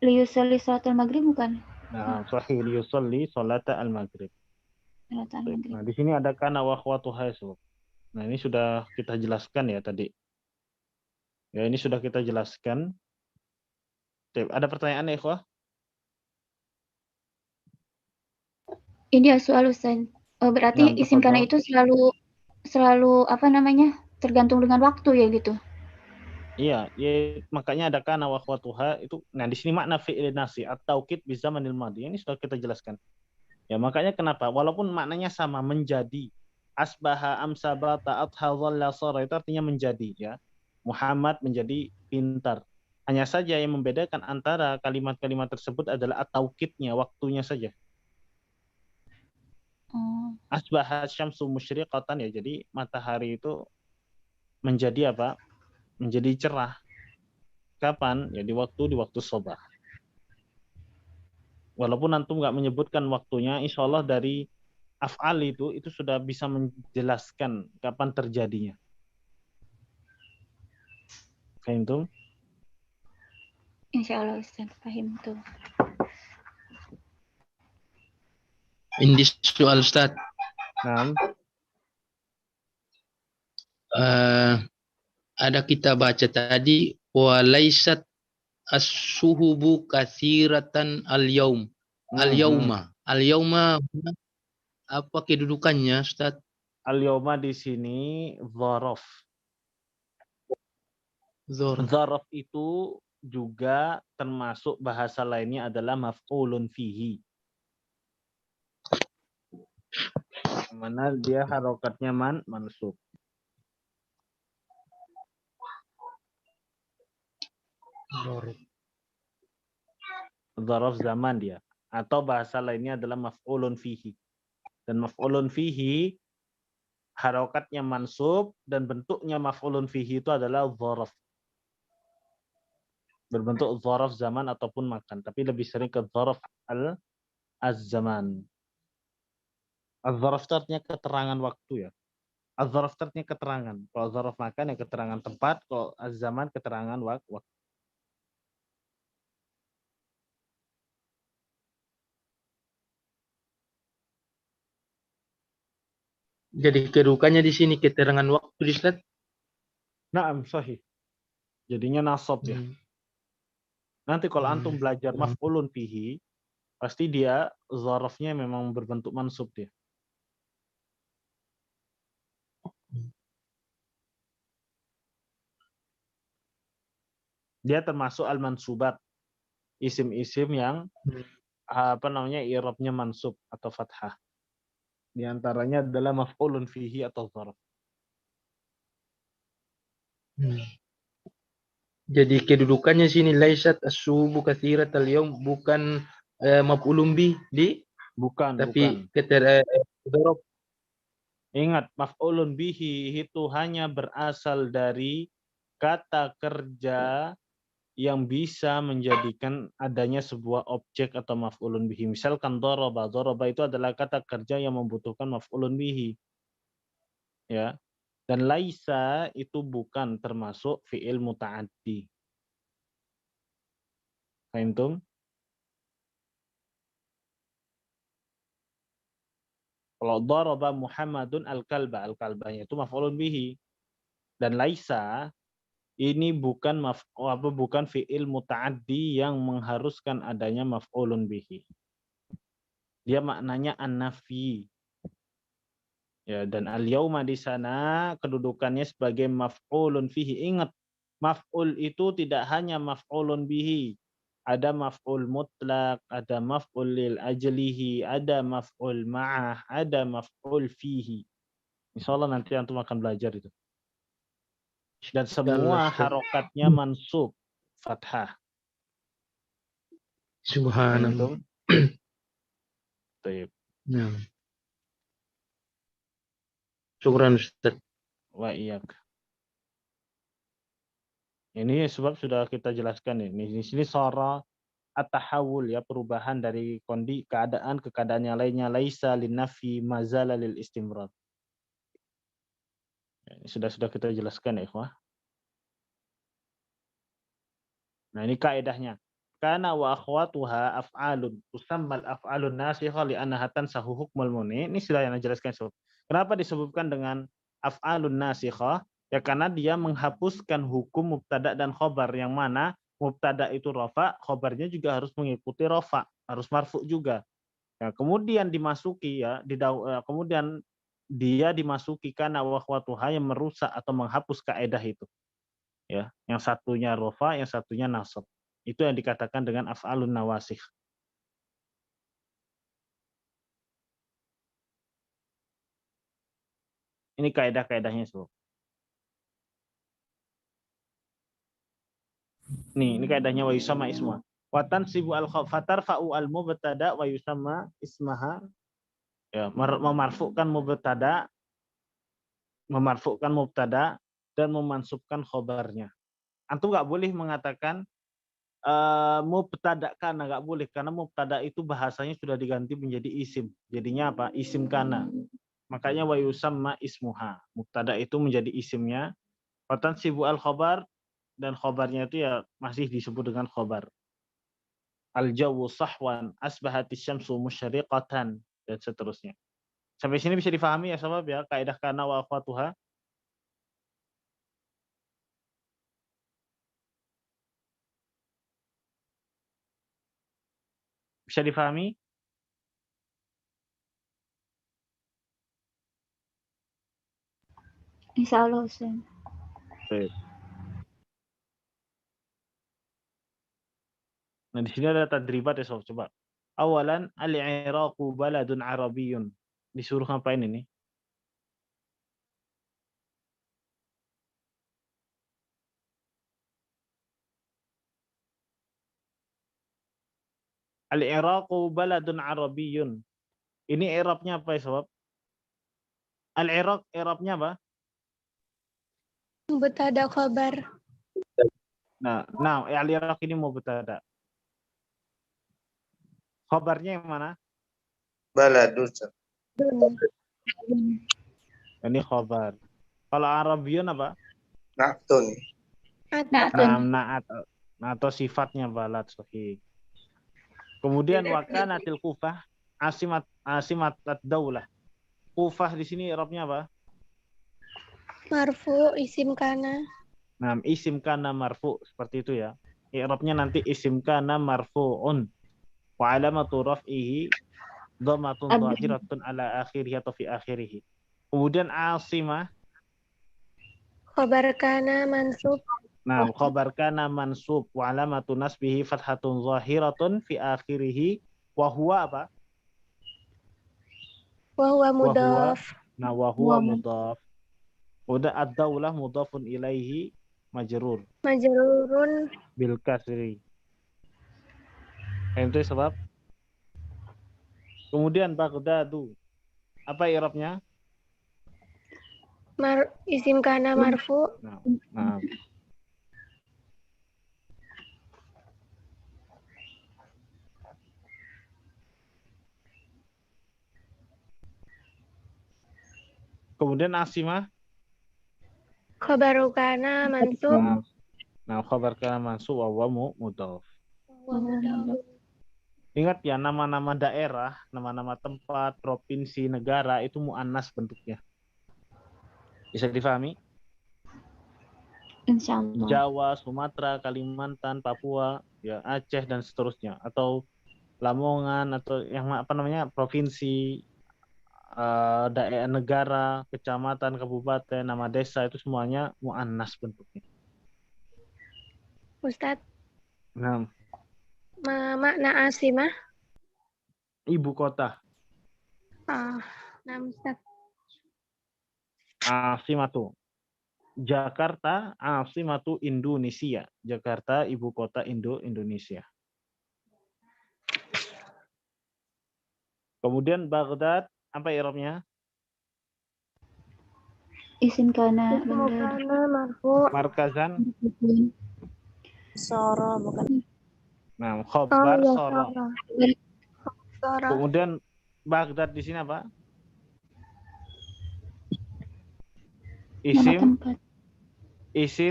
Liyusalli salatul maghrib bukan? Nah, sahih, liyusalli salata al-maghrib. Nah, di sini ada kana wa akhwatuha. Nah, ini sudah kita jelaskan ya tadi. Ya, ini sudah kita jelaskan. Ada pertanyaan ya, ikhwah? Ini soal Ustaz. Berarti Nah, isim kana itu selalu apa namanya? Tergantung dengan waktu ya gitu. Iya, ya, makanya ada kana wa akhwatuha itu. Nah, di sini makna fi'il nasi at-taukid bi zamanil madhi. Ini sudah kita jelaskan. Ya, makanya kenapa? Walaupun maknanya sama, menjadi. Asbaha amsabata adha dhalla sara, itu artinya menjadi ya. Muhammad menjadi pintar. Hanya saja yang membedakan antara kalimat-kalimat tersebut adalah at-taukidnya, waktunya saja. Asbaha syamsu musyriqatan ya, jadi matahari itu menjadi apa? Menjadi cerah. Kapan? Ya di waktu sobah. Walaupun antum nggak menyebutkan waktunya, insya Allah dari af'al itu sudah bisa menjelaskan kapan terjadinya. Fahim tuh? Insya Allah Ustaz, paham tuh. Ini soal Ustaz. Nah. Ada kita baca tadi walaisat as-suhubu katsiratan al-yaum. Al-yauma. Al-yauma apa kedudukannya, Ustaz? Al-yauma di sini dzaraf. Dzaraf itu juga termasuk bahasa lainnya adalah maf'ulun fihi. Mana dia harokatnya mansub. Dzaraf zaman dia. Atau bahasa lainnya adalah maf'ulun fihi. Dan maf'ulun fihi harokatnya mansub dan bentuknya maf'ulun fihi itu adalah dzaraf. Berbentuk dzaraf zaman ataupun makan. Tapi lebih sering ke dzaraf az-zaman. Az-zaraf itu artinya keterangan waktu ya. Az-zaraf itu artinya keterangan. Kalau zaraf makan ya keterangan tempat, kalau az-zaman keterangan waktu. Jadi kedudukannya di sini keterangan waktu di Ustaz. Naam, sahih. Jadinya nasab ya. Nanti kalau antum belajar maf'ulun fihi, pasti dia zarafnya memang berbentuk mansub dia. Dia termasuk al-mansubat, isim-isim yang i'rabnya mansub atau fathah. Di antaranya adalah maf'ulun fihi atau zaraf. Jadi kedudukannya sini laisat as-suhubu katsiratal yaum, bukan maf'ulun bih di tapi zaraf. Ingat, maf'ulun bihi itu hanya berasal dari kata kerja yang bisa menjadikan adanya sebuah objek atau maf'ulun bihi. Misalkan doroba. Doroba itu adalah kata kerja yang membutuhkan maf'ulun bihi. Ya. Dan laisa itu bukan termasuk fi'il muta'addi. Fahimtum? Kalau daraba Muhammadun al-kalba, al-kalbanya itu maf'ulun bihi. Dan laisa ini bukan bukan fi'il muta'addi yang mengharuskan adanya maf'ulun bihi. Dia maknanya an-nafi. Ya, dan al-yauma di sana kedudukannya sebagai maf'ulun fihi. Ingat, maf'ul itu tidak hanya maf'ulun bihi. Ada maf'ul mutlak, ada maf'ul lil ajlihi, ada maf'ul ma'ah, ada maf'ul fihi. Insyaallah nanti antum akan belajar itu. Dan semua harokatnya mansub fathah. Subhanallah. Baik. Ya. Syukran Ustaz. Wa iyak. Ini sebab sudah kita jelaskan ini. Di sini sara at-tahawul ya, perubahan dari keadaan ke keadaan yang lainnya, laisa linafi mazala lil istimrar. Ini sudah kita jelaskan ya, ikhwah. Nah, ini kaidahnya. Kana wa akhwatuha af'alun tusammal af'alun nasikha li annaha tansahu hukmul muni. Ini sudah yang jelaskan sob. Kenapa disebutkan dengan af'alun nasikha? Ya karena dia menghapuskan hukum mubtada dan khobar, yang mana mubtada itu rafa, khobarnya juga harus mengikuti rafa, harus marfu juga. Ya, kemudian dimasuki ya, kemudian dia dimasuki kana wa akhwatuha yang merusak atau menghapus kaidah itu. Ya, yang satunya rafa, yang satunya nasab. Itu yang dikatakan dengan af'alun nawasikh. Ini kaidah-kaidahnya sob. Ini kaidahnya wa yusamma isma. Wa tansibu al-fatar fa'u al-mubtada wa yusamma ismaha. Ya, memarfu'kan mubtada dan memansubkan khobarnya. Antum nggak boleh mengatakan mubtada kana, nggak boleh, karena mubtada itu bahasanya sudah diganti menjadi isim. Jadinya apa? Isim kana. Makanya wa yusamma ismuha. Mubtada itu menjadi isimnya. Wa tansibu al-khabar, dan khobarnya itu ya masih disebut dengan khobar. Al-jawu sahwan asbahatis syamsu musyriqatan, dan seterusnya. Sampai sini bisa difahami ya sahabat ya, kaidah kana wa akhwatuha. Bisa difahami? Insyaallah Ustaz. Baik. Nah, di sini ada tadribat ya sob, coba. Awalan al-Iraqu baladun Arabiyyun. Disuruh ngapain ini? Al-Iraqu baladun Arabiyyun. Ini i'rabnya apa ya sob? Al-Iraq i'rabnya apa? Mubtada khabar. Nah, al-Iraq ini mubtada. Khabarnya yang mana? Baladun. Ini khabar. Kalau Arabiyyun apa? Na'tun. Na'at atau sifatnya balad, sahih. Kemudian wakanatil Kufah asimat ad-daulah. Kufah di sini i'rabnya apa? Marfu isim kana. Nah, isim kana marfu seperti itu ya. I'rabnya nanti isim kana marfu'un wa alamatu raf'ihi dhammatun zahiratun ala akhirih atau fi akhirih. Kemudian asimah. Khabar kana mansub. Nah, khabar kana mansub wa alamatu nasbihi fathatun zahiratun fi akhirih wa huwa apa? Wa huwa mudhaf. Nah, wa huwa mudhaf. Udah ad-daulah mudhafun ilaihi majrur. Majrurun Bil kasri. Itu sebab. Kemudian Baghdadu. Apa i'rabnya? isim kana marfu. Nah. Kemudian asimah. Khabaru kana mansub. Nah, khabar kana mansub wa huwa mudhaf. Ingat ya, nama-nama daerah, nama-nama tempat, provinsi, negara itu muannas bentuknya. Bisa difahami? Insyaallah. Jawa, Sumatera, Kalimantan, Papua, ya Aceh dan seterusnya, atau Lamongan atau yang apa namanya provinsi, daerah, negara, kecamatan, kabupaten, nama desa itu semuanya muannas bentuknya. Ustadz. Nah. Makna asimah? Ibu kota. Nah, Ustadz. Asimatu. Jakarta, asimatu Indonesia. Jakarta, ibu kota Indonesia. Kemudian Baghdad, apa i'rabnya? Isim kana marfu. Markazan. Soro bukan. Nah, khobar soro. Soro. Kemudian Baghdad di sini apa? Isim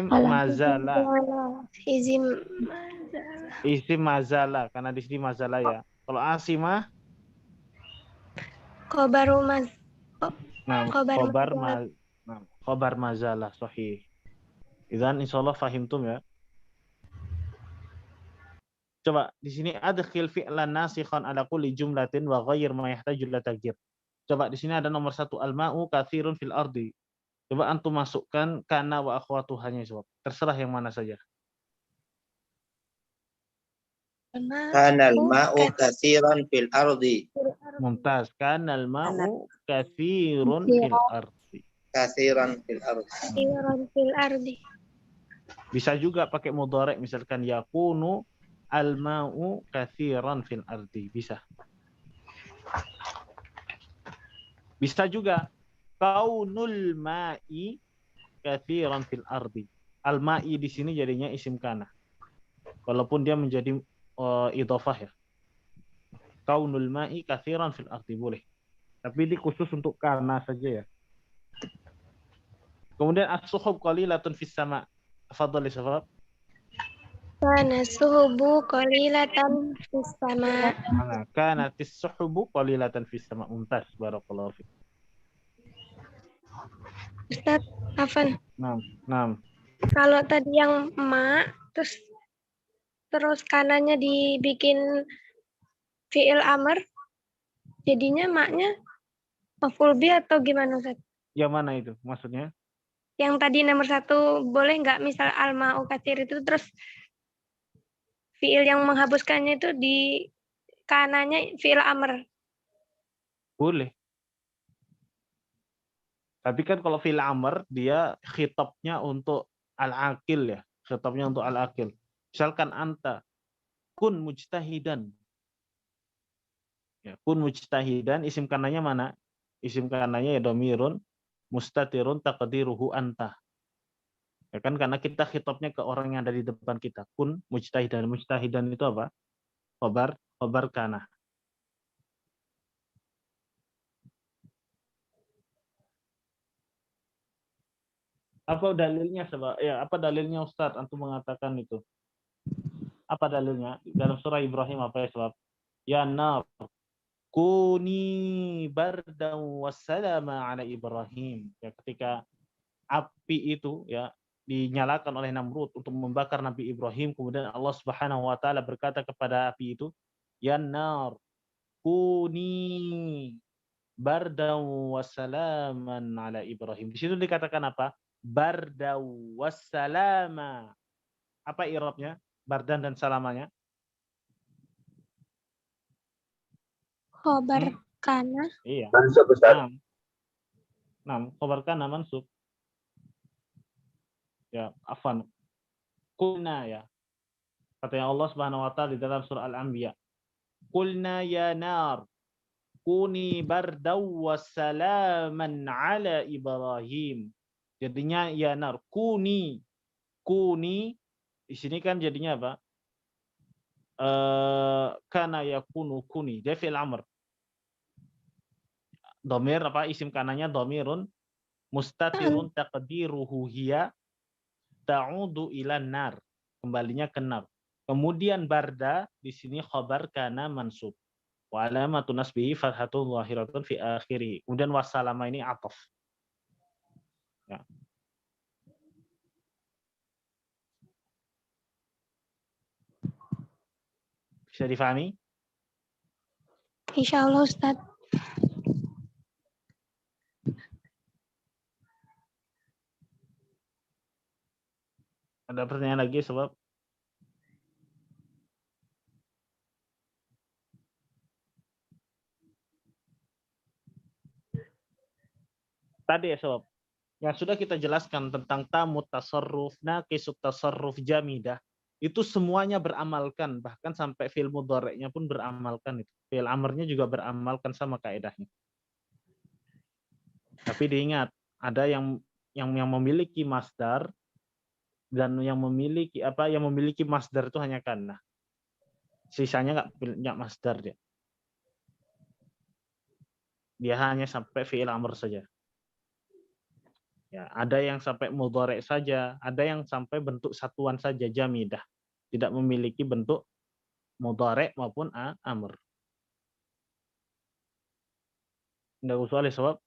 mazala. Isim mazala karena di sini mazala ya. Kalau asimah khobar mazala sahih. Idzan insyaallah fahimtum ya. Coba di sini adkhil fi'lan nasikhan ala kulli jumlatin wa ghayyir ma yahtaju ila taghyir. Coba di sini ada nomor 1 al-ma'u katsirun fil ardi. Coba antum masukkan kana wa akhwatuhanya sob. Terserah yang mana saja. Kana al-ma'u katsiran fil ardi. Mumtaz. Kana al-ma'u katsirun fil ardi. Katsiran fil ardi. Katsiran fil ardi. Bisa juga pakai mudhari' misalkan yakunu al-ma'u katsiran fil ardi. Bisa. Bisa juga kaunul ma'i katsiran fil ardi. Al-ma'i di sini jadinya isim kana. Walaupun dia menjadi idhofah ya. Kaunul ma'i katsiran fil ardi boleh. Tapi ini khusus untuk kana saja ya. Kemudian as-suhub qalilatun fis sama'. Tafadhal ya. Kana suhubu qalilatan fis sama. Kana tis-suhubu qalilatan fis sama. Mumtaz, barakallahu fiik. Ustaz, Afan. Naam. Kalau tadi yang ma terus kanannya dibikin fi'il amr, jadinya maknya maf'ul bi atau gimana Ustaz? Yang mana itu maksudnya? Yang tadi nomor 1 boleh nggak misal al-ma'u katsir itu terus fi'il yang menghapuskannya itu di kanannya fi'il amr. Boleh. Tapi kan kalau fi'il amr dia khitabnya untuk al-aqil ya. Khitabnya untuk al-aqil. Misalkan anta kun mujtahidan. Ya, kun mujtahidan isim kanannya mana? Isim kanannya ya dhamirun mustatirun taqdiruhu anta. Ya kan karena kita khitabnya ke orang yang ada di depan kita. Kun mujtahidan. Mujtahidan itu apa? Khabar kana. Apa dalilnya sebab? Ya, apa dalilnya Ustaz antum mengatakan itu? Apa dalilnya? Dalam surah Ibrahim apa ya sebab? Ya nar Kuni bardan wassalama ala Ibrahim. Ya, ketika api itu ya dinyalakan oleh Namrud untuk membakar Nabi Ibrahim, kemudian Allah Subhanahu wa taala berkata kepada api itu, "Ya nar, kuni bardan wassalaman ala Ibrahim." Di situ dikatakan apa? Bardan wassalama. Apa i'rabnya? Bardan dan salamanya? Khobar kana. Iya. Mansub, Ustaz. Khobar kana mansub. Ya, afan. Kulna ya. Kata Allah Subhanahu wa taala di dalam surah Al-Anbiya. Kulna ya nar, kuni bardaw wassalaman ala Ibrahim. Jadinya ya nar, kuni. Kuni di sini kan jadinya apa? Kana yakunu kuni. Dia fi'il amr. Domir apa? Isim kananya domirun mustatirun taqdiruhu hiya ta'udu ila nar. Kembalinya ke nar. Kemudian barda di sini khabar kana mansub. Wa alamatun nasbihi fathatun zahiratun fi akhirih. Kemudian wassalama ini ataf. Ya. Bisa difahami? Insya Allah Ustaz. Ada pertanyaan lagi sebab tadi ya sob, yang sudah kita jelaskan tentang tamut tasarruf, naqisut tasarruf, jamidah, itu semuanya beramalkan, bahkan sampai fi'il mudhari'nya pun beramalkan itu. Fi'il amrnya juga beramalkan sama kaidahnya. Tapi diingat, ada yang memiliki masdar dan yang memiliki masdar itu hanya kana. Sisanya nggak punya masdar dia. Dia hanya sampai fi'il amr saja. Ya, ada yang sampai mudhari' saja, ada yang sampai bentuk satuan saja, jamidah. Tidak memiliki bentuk mudhari' maupun amr. Nggak usah sebab.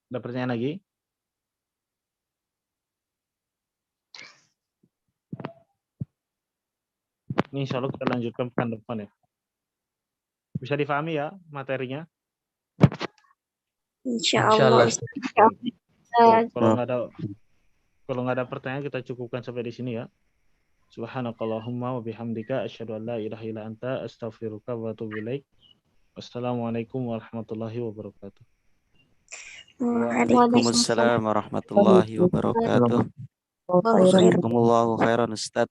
Ada pertanyaan lagi? Ini insya Allah kita lanjutkan pekan depan ya. Bisa difahami ya materinya? Insya Allah. Kalau nggak ada pertanyaan kita cukupkan sampai di sini ya. Subhanakallahumma wa bihamdika asyhadu an la ilaha illa anta astaghfiruka wa atubu ilaik. Wassalamualaikum warahmatullahi wabarakatuh. Waalaikumsalam warahmatullahi wabarakatuh. Jazakumullahu khairan Ustaz.